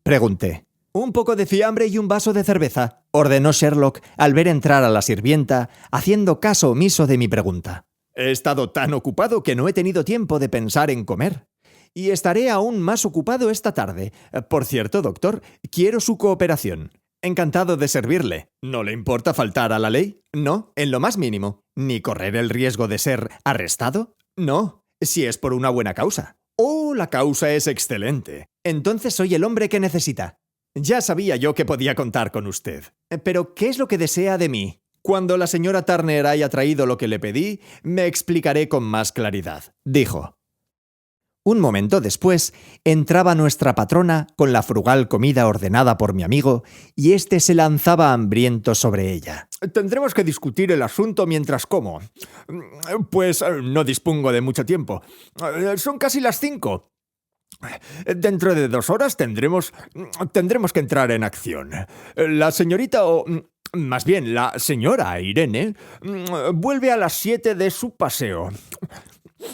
pregunté. «Un poco de fiambre y un vaso de cerveza», ordenó Sherlock al ver entrar a la sirvienta, haciendo caso omiso de mi pregunta. «He estado tan ocupado que no he tenido tiempo de pensar en comer. Y estaré aún más ocupado esta tarde. Por cierto, doctor, quiero su cooperación. Encantado de servirle. ¿No le importa faltar a la ley? No, en lo más mínimo. ¿Ni correr el riesgo de ser arrestado? No, si es por una buena causa. Oh, la causa es excelente. Entonces soy el hombre que necesita. Ya sabía yo que podía contar con usted. Pero, ¿qué es lo que desea de mí? Cuando la señora Turner haya traído lo que le pedí, me explicaré con más claridad», dijo. Un momento después, entraba nuestra patrona con la frugal comida ordenada por mi amigo y éste se lanzaba hambriento sobre ella. «Tendremos que discutir el asunto mientras como. Pues no dispongo de mucho tiempo. Son casi las 5. Dentro de 2 horas tendremos que entrar en acción. La señorita más bien, la señora Irene vuelve a las 7 de su paseo.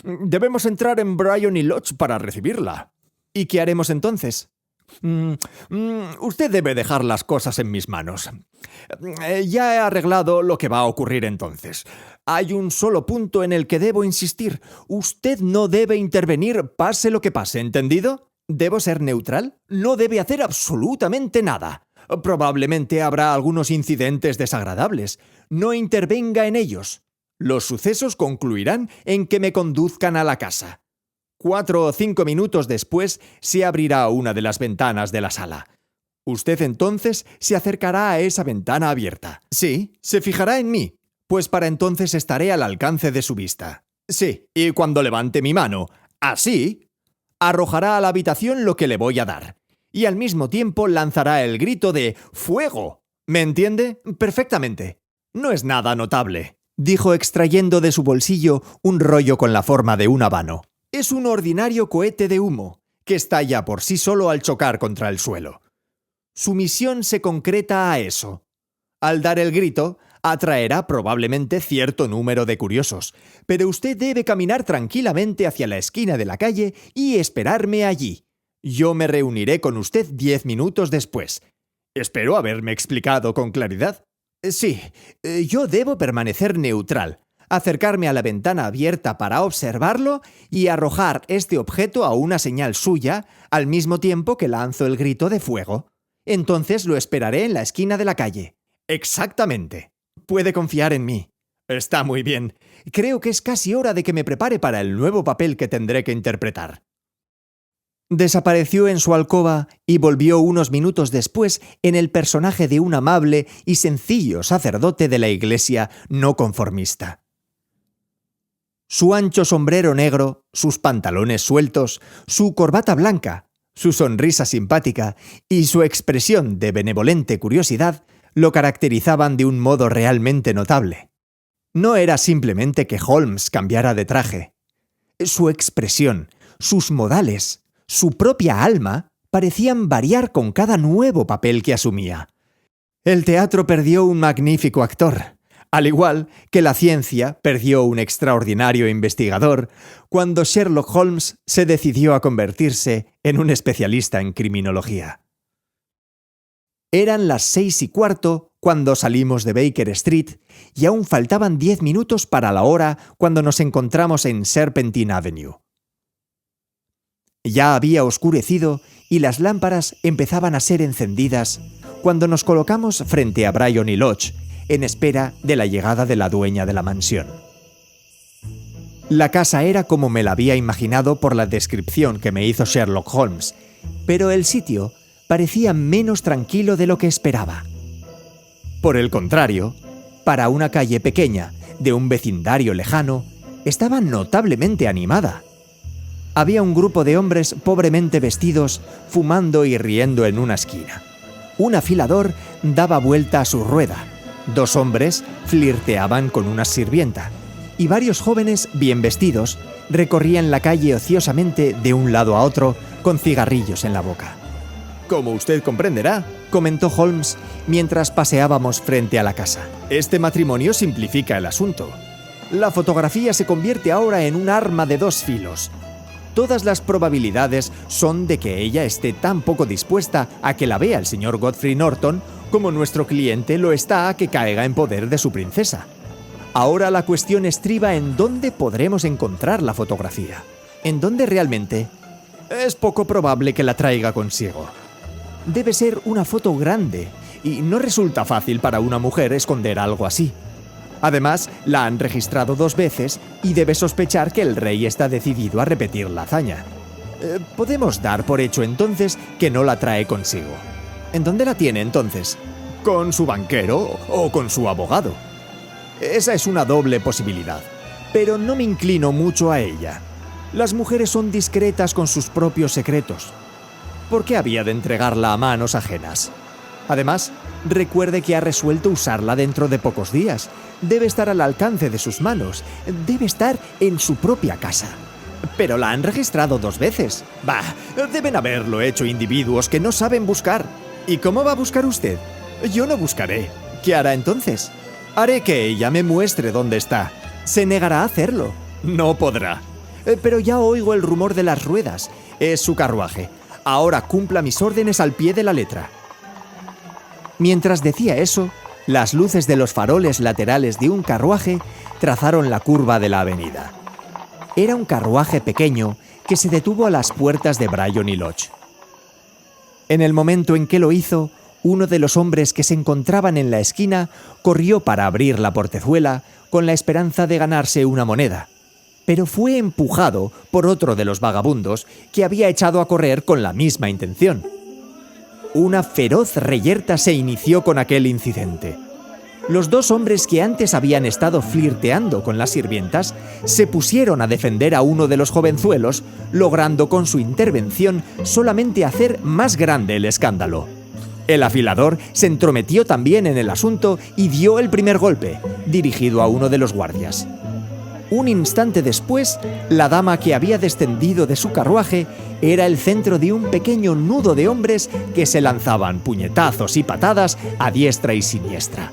Debemos entrar en Briony Lodge para recibirla». «¿Y qué haremos entonces?» Usted debe dejar las cosas en mis manos. Ya he arreglado lo que va a ocurrir entonces. Hay un solo punto en el que debo insistir. Usted no debe intervenir, pase lo que pase, ¿entendido? ¿Debo ser neutral? No debe hacer absolutamente nada. Probablemente habrá algunos incidentes desagradables. No intervenga en ellos. Los sucesos concluirán en que me conduzcan a la casa. 4 o 5 minutos después se abrirá una de las ventanas de la sala. Usted entonces se acercará a esa ventana abierta. Sí, se fijará en mí, pues para entonces estaré al alcance de su vista. Sí, y cuando levante mi mano, así, arrojará a la habitación lo que le voy a dar. Y al mismo tiempo lanzará el grito de ¡fuego! ¿Me entiende? Perfectamente. No es nada notable», dijo extrayendo de su bolsillo un rollo con la forma de un habano. «Es un ordinario cohete de humo, que estalla por sí solo al chocar contra el suelo. Su misión se concreta a eso. Al dar el grito, atraerá probablemente cierto número de curiosos, pero usted debe caminar tranquilamente hacia la esquina de la calle y esperarme allí. Yo me reuniré con usted 10 minutos después. Espero haberme explicado con claridad». «Sí, yo debo permanecer neutral, acercarme a la ventana abierta para observarlo y arrojar este objeto a una señal suya al mismo tiempo que lanzo el grito de fuego. Entonces lo esperaré en la esquina de la calle». «Exactamente. Puede confiar en mí». «Está muy bien. Creo que es casi hora de que me prepare para el nuevo papel que tendré que interpretar». Desapareció en su alcoba y volvió unos minutos después en el personaje de un amable y sencillo sacerdote de la iglesia no conformista. Su ancho sombrero negro, sus pantalones sueltos, su corbata blanca, su sonrisa simpática y su expresión de benevolente curiosidad lo caracterizaban de un modo realmente notable. No era simplemente que Holmes cambiara de traje. Su expresión, sus modales, su propia alma parecían variar con cada nuevo papel que asumía. El teatro perdió un magnífico actor, al igual que la ciencia perdió un extraordinario investigador cuando Sherlock Holmes se decidió a convertirse en un especialista en criminología. Eran las 6:15 cuando salimos de Baker Street y aún faltaban 10 minutos para la hora cuando nos encontramos en Serpentine Avenue. Ya había oscurecido y las lámparas empezaban a ser encendidas cuando nos colocamos frente a Briony Lodge en espera de la llegada de la dueña de la mansión. La casa era como me la había imaginado por la descripción que me hizo Sherlock Holmes, pero el sitio parecía menos tranquilo de lo que esperaba. Por el contrario, para una calle pequeña de un vecindario lejano, estaba notablemente animada. Había un grupo de hombres pobremente vestidos, fumando y riendo en una esquina. Un afilador daba vuelta a su rueda. 2 hombres flirteaban con una sirvienta. Y varios jóvenes bien vestidos recorrían la calle ociosamente de un lado a otro con cigarrillos en la boca. Como usted comprenderá, comentó Holmes mientras paseábamos frente a la casa. este matrimonio simplifica el asunto. La fotografía se convierte ahora en un arma de 2 filos. Todas las probabilidades son de que ella esté tan poco dispuesta a que la vea el señor Godfrey Norton como nuestro cliente lo está a que caiga en poder de su princesa. Ahora la cuestión estriba en dónde podremos encontrar la fotografía. ¿En dónde realmente? Es poco probable que la traiga consigo. Debe ser una foto grande y no resulta fácil para una mujer esconder algo así. Además, la han registrado 2 veces y debe sospechar que el rey está decidido a repetir la hazaña. Podemos dar por hecho entonces que no la trae consigo. ¿En dónde la tiene entonces? ¿Con su banquero o con su abogado? Esa es una doble posibilidad, pero no me inclino mucho a ella. Las mujeres son discretas con sus propios secretos. ¿Por qué había de entregarla a manos ajenas? Además, recuerde que ha resuelto usarla dentro de pocos días. Debe estar al alcance de sus manos. Debe estar en su propia casa. Pero la han registrado 2 veces. Bah, deben haberlo hecho individuos que no saben buscar. ¿Y cómo va a buscar usted? Yo no buscaré. ¿Qué hará entonces? Haré que ella me muestre dónde está. Se negará a hacerlo. No podrá. Pero ya oigo el rumor de las ruedas. Es su carruaje. Ahora cumpla mis órdenes al pie de la letra. Mientras decía eso, las luces de los faroles laterales de un carruaje trazaron la curva de la avenida. Era un carruaje pequeño que se detuvo a las puertas de Briony Lodge. En el momento en que lo hizo, uno de los hombres que se encontraban en la esquina corrió para abrir la portezuela con la esperanza de ganarse una moneda, pero fue empujado por otro de los vagabundos que había echado a correr con la misma intención. Una feroz reyerta se inició con aquel incidente. Los 2 hombres que antes habían estado flirteando con las sirvientas se pusieron a defender a uno de los jovenzuelos, logrando con su intervención solamente hacer más grande el escándalo. El afilador se entrometió también en el asunto y dio el primer golpe, dirigido a uno de los guardias. Un instante después, la dama que había descendido de su carruaje era el centro de un pequeño nudo de hombres que se lanzaban puñetazos y patadas a diestra y siniestra.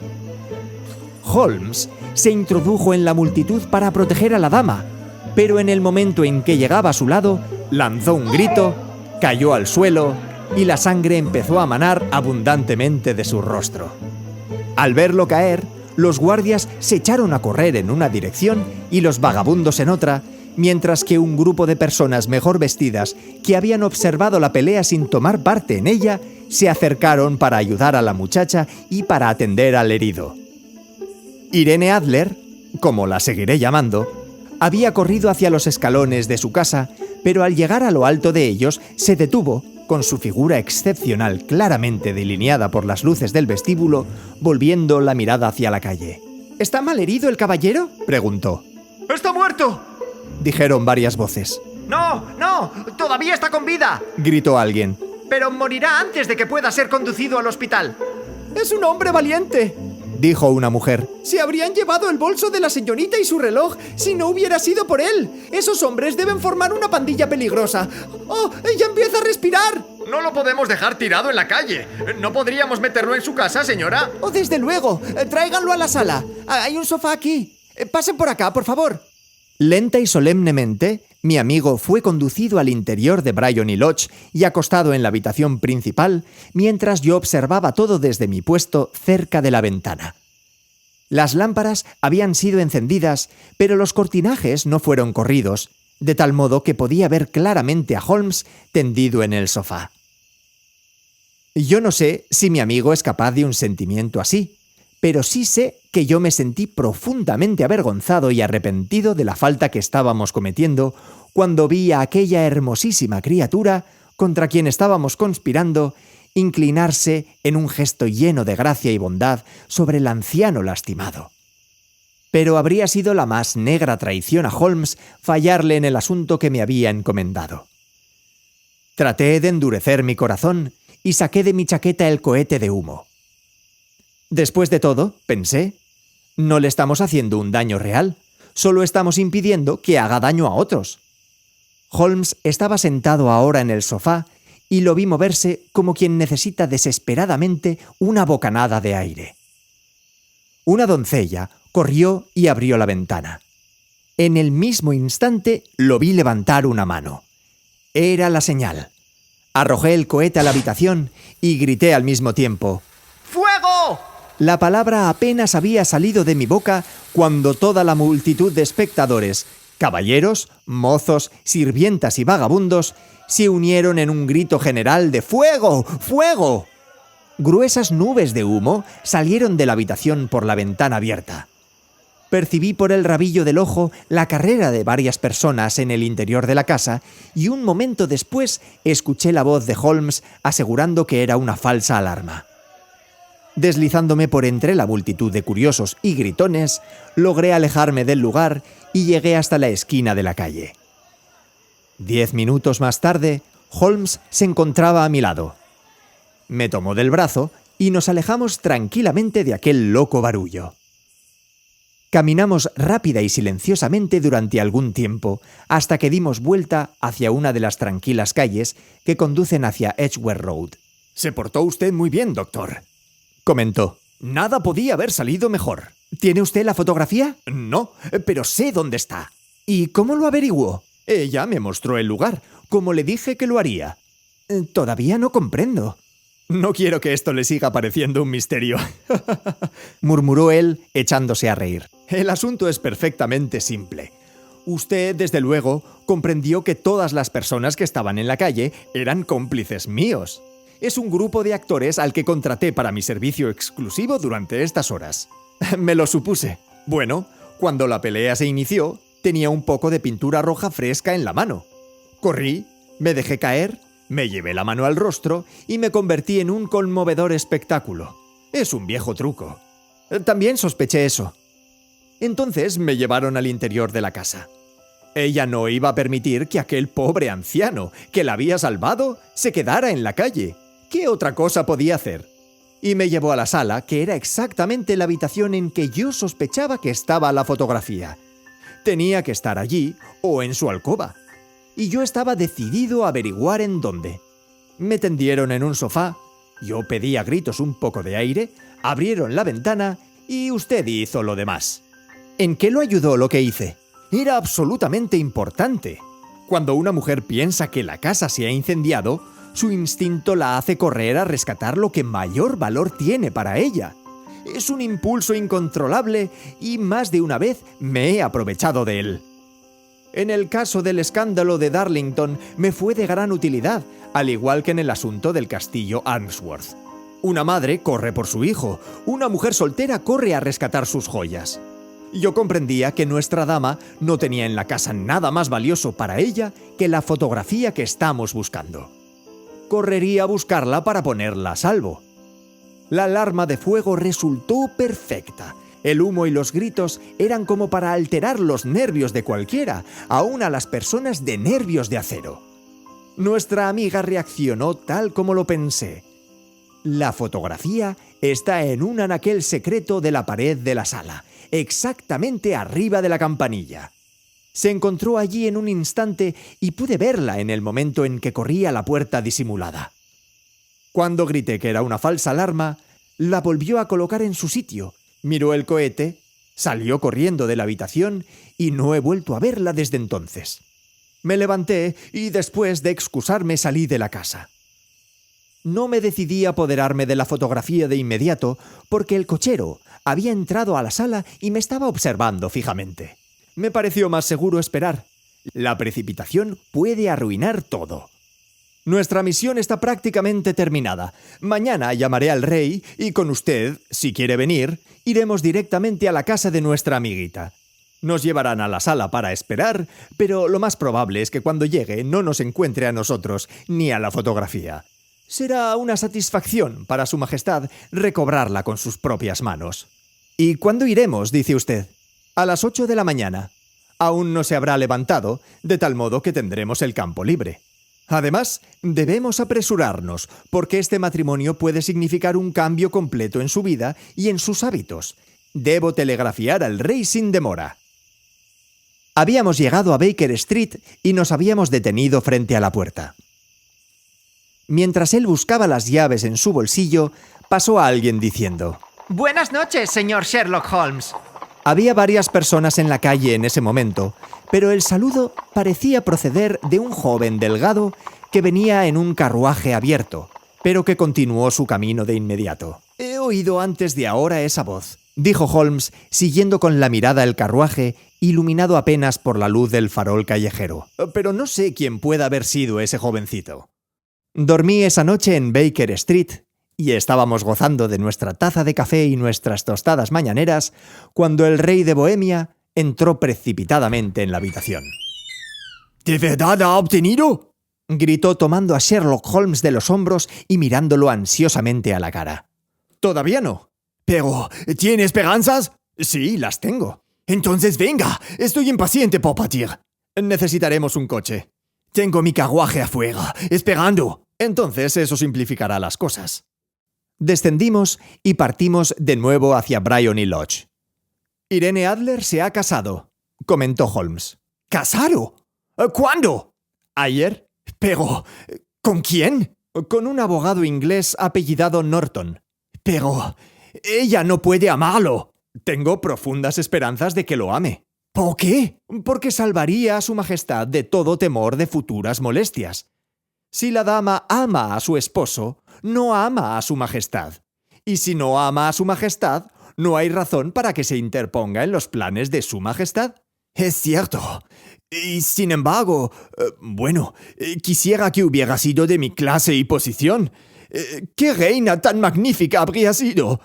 Holmes se introdujo en la multitud para proteger a la dama, pero en el momento en que llegaba a su lado, lanzó un grito, cayó al suelo y la sangre empezó a manar abundantemente de su rostro. Al verlo caer, los guardias se echaron a correr en una dirección y los vagabundos en otra, mientras que un grupo de personas mejor vestidas que habían observado la pelea sin tomar parte en ella, se acercaron para ayudar a la muchacha y para atender al herido. Irene Adler, como la seguiré llamando, había corrido hacia los escalones de su casa, pero al llegar a lo alto de ellos se detuvo, con su figura excepcional claramente delineada por las luces del vestíbulo, volviendo la mirada hacia la calle. ¿Está mal herido el caballero?, preguntó. ¡Está muerto!, dijeron varias voces. ¡No, no! ¡Todavía está con vida!, gritó alguien. Pero morirá antes de que pueda ser conducido al hospital. ¡Es un hombre valiente!, dijo una mujer. Se habrían llevado el bolso de la señorita y su reloj si no hubiera sido por él. Esos hombres deben formar una pandilla peligrosa. ¡Oh, ella empieza a respirar! No lo podemos dejar tirado en la calle. ¿No podríamos meterlo en su casa, señora? ¡Oh, desde luego! Tráiganlo a la sala. Hay un sofá aquí. Pasen por acá, por favor. Lenta y solemnemente, mi amigo fue conducido al interior de Bryony Lodge y acostado en la habitación principal, mientras yo observaba todo desde mi puesto cerca de la ventana. Las lámparas habían sido encendidas, pero los cortinajes no fueron corridos, de tal modo que podía ver claramente a Holmes tendido en el sofá. Yo no sé si mi amigo es capaz de un sentimiento así, pero sí sé que yo me sentí profundamente avergonzado y arrepentido de la falta que estábamos cometiendo cuando vi a aquella hermosísima criatura contra quien estábamos conspirando inclinarse en un gesto lleno de gracia y bondad sobre el anciano lastimado. Pero habría sido la más negra traición a Holmes fallarle en el asunto que me había encomendado. Traté de endurecer mi corazón y saqué de mi chaqueta el cohete de humo. Después de todo, pensé, no le estamos haciendo un daño real, solo estamos impidiendo que haga daño a otros. Holmes estaba sentado ahora en el sofá y lo vi moverse como quien necesita desesperadamente una bocanada de aire. Una doncella corrió y abrió la ventana. En el mismo instante lo vi levantar una mano. Era la señal. Arrojé el cohete a la habitación y grité al mismo tiempo: ¡Fuego! La palabra apenas había salido de mi boca cuando toda la multitud de espectadores, caballeros, mozos, sirvientas y vagabundos, se unieron en un grito general de ¡fuego! ¡Fuego! Gruesas nubes de humo salieron de la habitación por la ventana abierta. Percibí por el rabillo del ojo la carrera de varias personas en el interior de la casa y un momento después escuché la voz de Holmes asegurando que era una falsa alarma. Deslizándome por entre la multitud de curiosos y gritones, logré alejarme del lugar y llegué hasta la esquina de la calle. 10 minutos más tarde, Holmes se encontraba a mi lado. Me tomó del brazo y nos alejamos tranquilamente de aquel loco barullo. Caminamos rápida y silenciosamente durante algún tiempo, hasta que dimos vuelta hacia una de las tranquilas calles que conducen hacia Edgware Road. Se portó usted muy bien, doctor, comentó. Nada podía haber salido mejor. ¿Tiene usted la fotografía? No, pero sé dónde está. ¿Y cómo lo averiguó? Ella me mostró el lugar, como le dije que lo haría. Todavía no comprendo. No quiero que esto le siga pareciendo un misterio, murmuró él, echándose a reír. El asunto es perfectamente simple. Usted, desde luego, comprendió que todas las personas que estaban en la calle eran cómplices míos. Es un grupo de actores al que contraté para mi servicio exclusivo durante estas horas. Me lo supuse. Bueno, cuando la pelea se inició, tenía un poco de pintura roja fresca en la mano. Corrí, me dejé caer, me llevé la mano al rostro y me convertí en un conmovedor espectáculo. Es un viejo truco. También sospeché eso. Entonces me llevaron al interior de la casa. Ella no iba a permitir que aquel pobre anciano, que la había salvado, se quedara en la calle. ¿Qué otra cosa podía hacer? Y me llevó a la sala, que era exactamente la habitación en que yo sospechaba que estaba la fotografía. Tenía que estar allí o en su alcoba. Y yo estaba decidido a averiguar en dónde. Me tendieron en un sofá, yo pedí a gritos un poco de aire, abrieron la ventana y usted hizo lo demás. ¿En qué lo ayudó lo que hice? Era absolutamente importante. Cuando una mujer piensa que la casa se ha incendiado, su instinto la hace correr a rescatar lo que mayor valor tiene para ella. Es un impulso incontrolable y más de una vez me he aprovechado de él. En el caso del escándalo de Darlington me fue de gran utilidad, al igual que en el asunto del castillo Armsworth. Una madre corre por su hijo, una mujer soltera corre a rescatar sus joyas. Yo comprendía que nuestra dama no tenía en la casa nada más valioso para ella que la fotografía que estamos buscando. Correría a buscarla para ponerla a salvo. La alarma de fuego resultó perfecta. El humo y los gritos eran como para alterar los nervios de cualquiera, aun a las personas de nervios de acero. Nuestra amiga reaccionó tal como lo pensé. La fotografía está en un anaquel secreto de la pared de la sala, exactamente arriba de la campanilla. Se encontró allí en un instante y pude verla en el momento en que corría a la puerta disimulada. Cuando grité que era una falsa alarma, la volvió a colocar en su sitio, miró el cohete, salió corriendo de la habitación y no he vuelto a verla desde entonces. Me levanté y después de excusarme salí de la casa. No me decidí a apoderarme de la fotografía de inmediato porque el cochero había entrado a la sala y me estaba observando fijamente. Me pareció más seguro esperar. La precipitación puede arruinar todo. Nuestra misión está prácticamente terminada. Mañana llamaré al rey y con usted, si quiere venir, iremos directamente a la casa de nuestra amiguita. Nos llevarán a la sala para esperar, pero lo más probable es que cuando llegue no nos encuentre a nosotros ni a la fotografía. Será una satisfacción para su majestad recobrarla con sus propias manos. ¿Y cuándo iremos, dice usted? A las 8 de la mañana. Aún no se habrá levantado, de tal modo que tendremos el campo libre. Además, debemos apresurarnos, porque este matrimonio puede significar un cambio completo en su vida y en sus hábitos. Debo telegrafiar al rey sin demora. Habíamos llegado a Baker Street y nos habíamos detenido frente a la puerta. Mientras él buscaba las llaves en su bolsillo, pasó a alguien diciendo: Buenas noches, señor Sherlock Holmes. Había varias personas en la calle en ese momento, pero el saludo parecía proceder de un joven delgado que venía en un carruaje abierto, pero que continuó su camino de inmediato. «He oído antes de ahora esa voz», dijo Holmes, siguiendo con la mirada el carruaje, iluminado apenas por la luz del farol callejero. «Pero no sé quién pueda haber sido ese jovencito». Dormí esa noche en Baker Street y estábamos gozando de nuestra taza de café y nuestras tostadas mañaneras cuando el rey de Bohemia entró precipitadamente en la habitación. ¿De verdad ha obtenido?, gritó tomando a Sherlock Holmes de los hombros y mirándolo ansiosamente a la cara. Todavía no. ¿Pero tiene esperanzas? Sí, las tengo. Entonces venga, estoy impaciente por partir. Necesitaremos un coche. Tengo mi carruaje afuera, esperando. Entonces eso simplificará las cosas. Descendimos y partimos de nuevo hacia Briony Lodge. Irene Adler se ha casado, comentó Holmes. ¿Casado? ¿Cuándo? Ayer. Pero, ¿con quién? Con un abogado inglés apellidado Norton. Pero, ella no puede amarlo. Tengo profundas esperanzas de que lo ame. ¿Por qué? Porque salvaría a su majestad de todo temor de futuras molestias. Si la dama ama a su esposo, no ama a su majestad. Y si no ama a su majestad, no hay razón para que se interponga en los planes de su majestad. Es cierto. Y sin embargo, quisiera que hubiera sido de mi clase y posición. ¿Qué reina tan magnífica habría sido?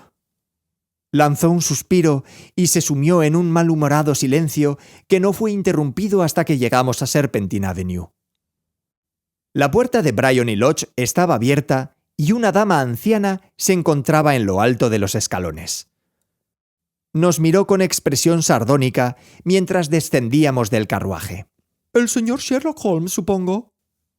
Lanzó un suspiro y se sumió en un malhumorado silencio que no fue interrumpido hasta que llegamos a Serpentine Avenue. La puerta de Briony Lodge estaba abierta y una dama anciana se encontraba en lo alto de los escalones. Nos miró con expresión sardónica mientras descendíamos del carruaje. «¿El señor Sherlock Holmes, supongo?»,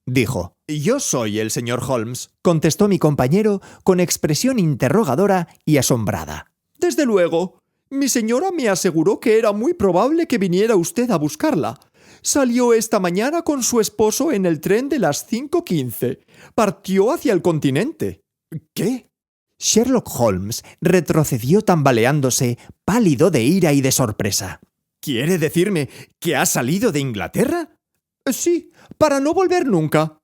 dijo. «Yo soy el señor Holmes», contestó mi compañero con expresión interrogadora y asombrada. «Desde luego. Mi señora me aseguró que era muy probable que viniera usted a buscarla. Salió esta mañana con su esposo en el tren de las 5:15. Partió hacia el continente». «¿Qué?». Sherlock Holmes retrocedió tambaleándose, pálido de ira y de sorpresa. «¿Quiere decirme que ha salido de Inglaterra?». «Sí, para no volver nunca».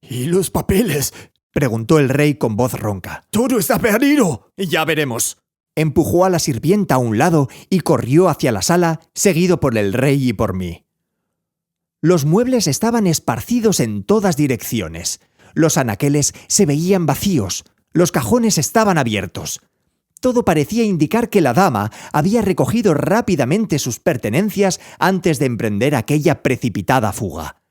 «¿Y los papeles?», preguntó el rey con voz ronca. «Todo está perdido». «Ya veremos». Empujó a la sirvienta a un lado y corrió hacia la sala, seguido por el rey y por mí. Los muebles estaban esparcidos en todas direcciones. Los anaqueles se veían vacíos. Los cajones estaban abiertos. Todo parecía indicar que la dama había recogido rápidamente sus pertenencias antes de emprender aquella precipitada fuga.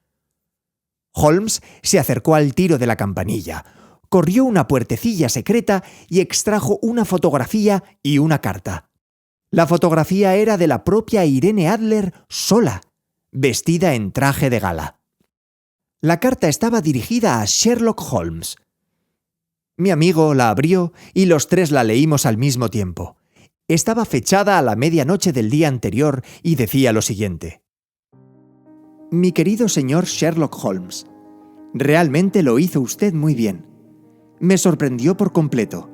Holmes se acercó al tiro de la campanilla, corrió una puertecilla secreta y extrajo una fotografía y una carta. La fotografía era de la propia Irene Adler sola, vestida en traje de gala. La carta estaba dirigida a Sherlock Holmes. Mi amigo la abrió y los tres la leímos al mismo tiempo. Estaba fechada a la medianoche del día anterior y decía lo siguiente: Mi querido señor Sherlock Holmes, realmente lo hizo usted muy bien. Me sorprendió por completo.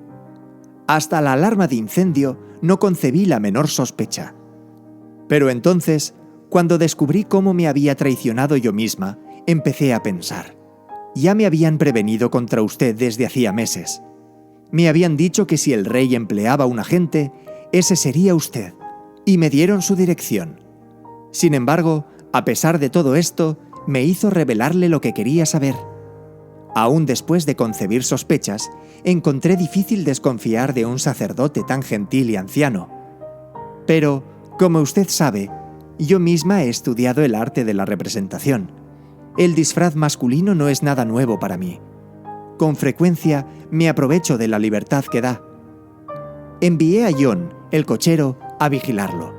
Hasta la alarma de incendio no concebí la menor sospecha. Pero entonces, cuando descubrí cómo me había traicionado yo misma, empecé a pensar. Ya me habían prevenido contra usted desde hacía meses. Me habían dicho que si el rey empleaba un agente, ese sería usted, y me dieron su dirección. Sin embargo, a pesar de todo esto, me hizo revelarle lo que quería saber. Aún después de concebir sospechas, encontré difícil desconfiar de un sacerdote tan gentil y anciano. Pero, como usted sabe, yo misma he estudiado el arte de la representación. El disfraz masculino no es nada nuevo para mí. Con frecuencia me aprovecho de la libertad que da. Envié a John, el cochero, a vigilarlo.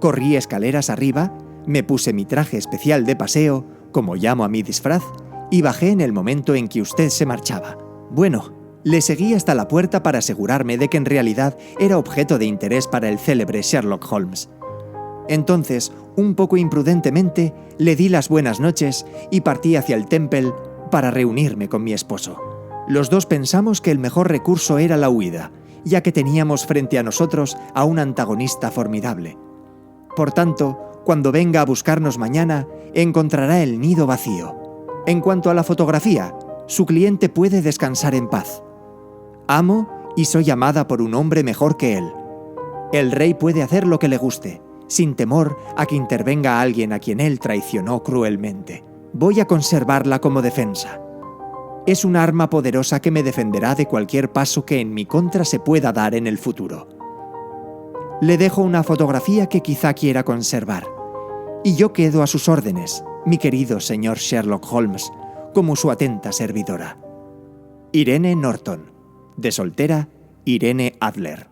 Corrí escaleras arriba, me puse mi traje especial de paseo, como llamo a mi disfraz, y bajé en el momento en que usted se marchaba. Bueno, le seguí hasta la puerta para asegurarme de que en realidad era objeto de interés para el célebre Sherlock Holmes. Entonces, un poco imprudentemente, le di las buenas noches y partí hacia el Temple para reunirme con mi esposo. Los dos pensamos que el mejor recurso era la huida, ya que teníamos frente a nosotros a un antagonista formidable. Por tanto, cuando venga a buscarnos mañana, encontrará el nido vacío. En cuanto a la fotografía, su cliente puede descansar en paz. Amo y soy amada por un hombre mejor que él. El rey puede hacer lo que le guste, sin temor a que intervenga alguien a quien él traicionó cruelmente. Voy a conservarla como defensa. Es un arma poderosa que me defenderá de cualquier paso que en mi contra se pueda dar en el futuro. Le dejo una fotografía que quizá quiera conservar. Y yo quedo a sus órdenes, mi querido señor Sherlock Holmes, como su atenta servidora. Irene Norton. De soltera, Irene Adler.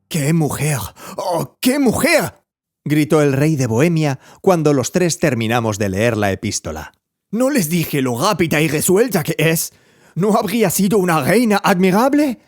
¡Qué mujer! ¡Oh, qué mujer!, gritó el rey de Bohemia cuando los tres terminamos de leer la epístola. ¿No les dije lo rápida y resuelta que es? ¿No habría sido una reina admirable?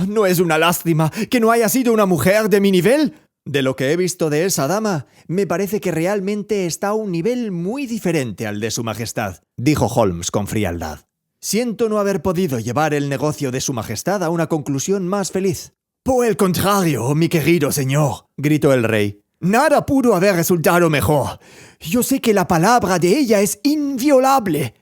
¿No es una lástima que no haya sido una mujer de mi nivel? De lo que he visto de esa dama, me parece que realmente está a un nivel muy diferente al de su majestad, dijo Holmes con frialdad. Siento no haber podido llevar el negocio de su majestad a una conclusión más feliz. Por el contrario, mi querido señor, gritó el rey. Nada pudo haber resultado mejor. Yo sé que la palabra de ella es inviolable.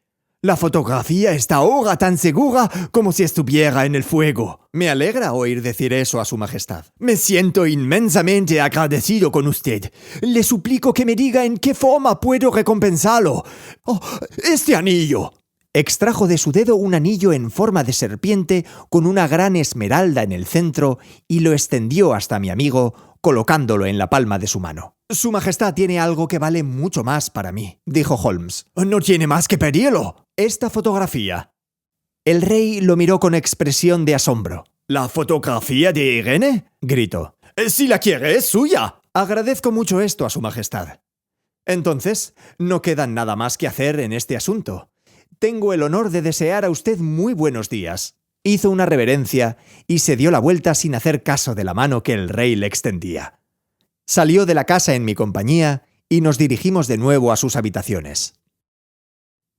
La fotografía está ahora tan segura como si estuviera en el fuego. Me alegra oír decir eso a su majestad. Me siento inmensamente agradecido con usted. Le suplico que me diga en qué forma puedo recompensarlo. ¡Oh, este anillo! Extrajo de su dedo un anillo en forma de serpiente con una gran esmeralda en el centro y lo extendió hasta mi amigo, colocándolo en la palma de su mano. Su majestad tiene algo que vale mucho más para mí, dijo Holmes. No tiene más que pedirlo. Esta fotografía. El rey lo miró con expresión de asombro. ¿La fotografía de Irene?, gritó. Si la quiere, es suya. Agradezco mucho esto a su majestad. Entonces, no queda nada más que hacer en este asunto. Tengo el honor de desear a usted muy buenos días. Hizo una reverencia y se dio la vuelta sin hacer caso de la mano que el rey le extendía. Salió de la casa en mi compañía y nos dirigimos de nuevo a sus habitaciones.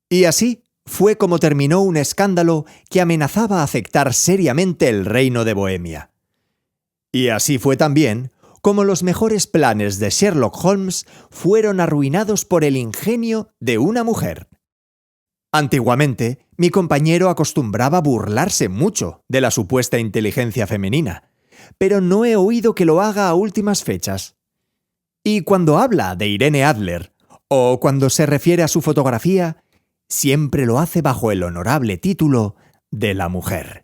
Y así fue como terminó un escándalo que amenazaba afectar seriamente el reino de Bohemia. Y así fue también como los mejores planes de Sherlock Holmes fueron arruinados por el ingenio de una mujer. Antiguamente, mi compañero acostumbraba burlarse mucho de la supuesta inteligencia femenina, pero no he oído que lo haga a últimas fechas. Y cuando habla de Irene Adler, o cuando se refiere a su fotografía, siempre lo hace bajo el honorable título de la mujer.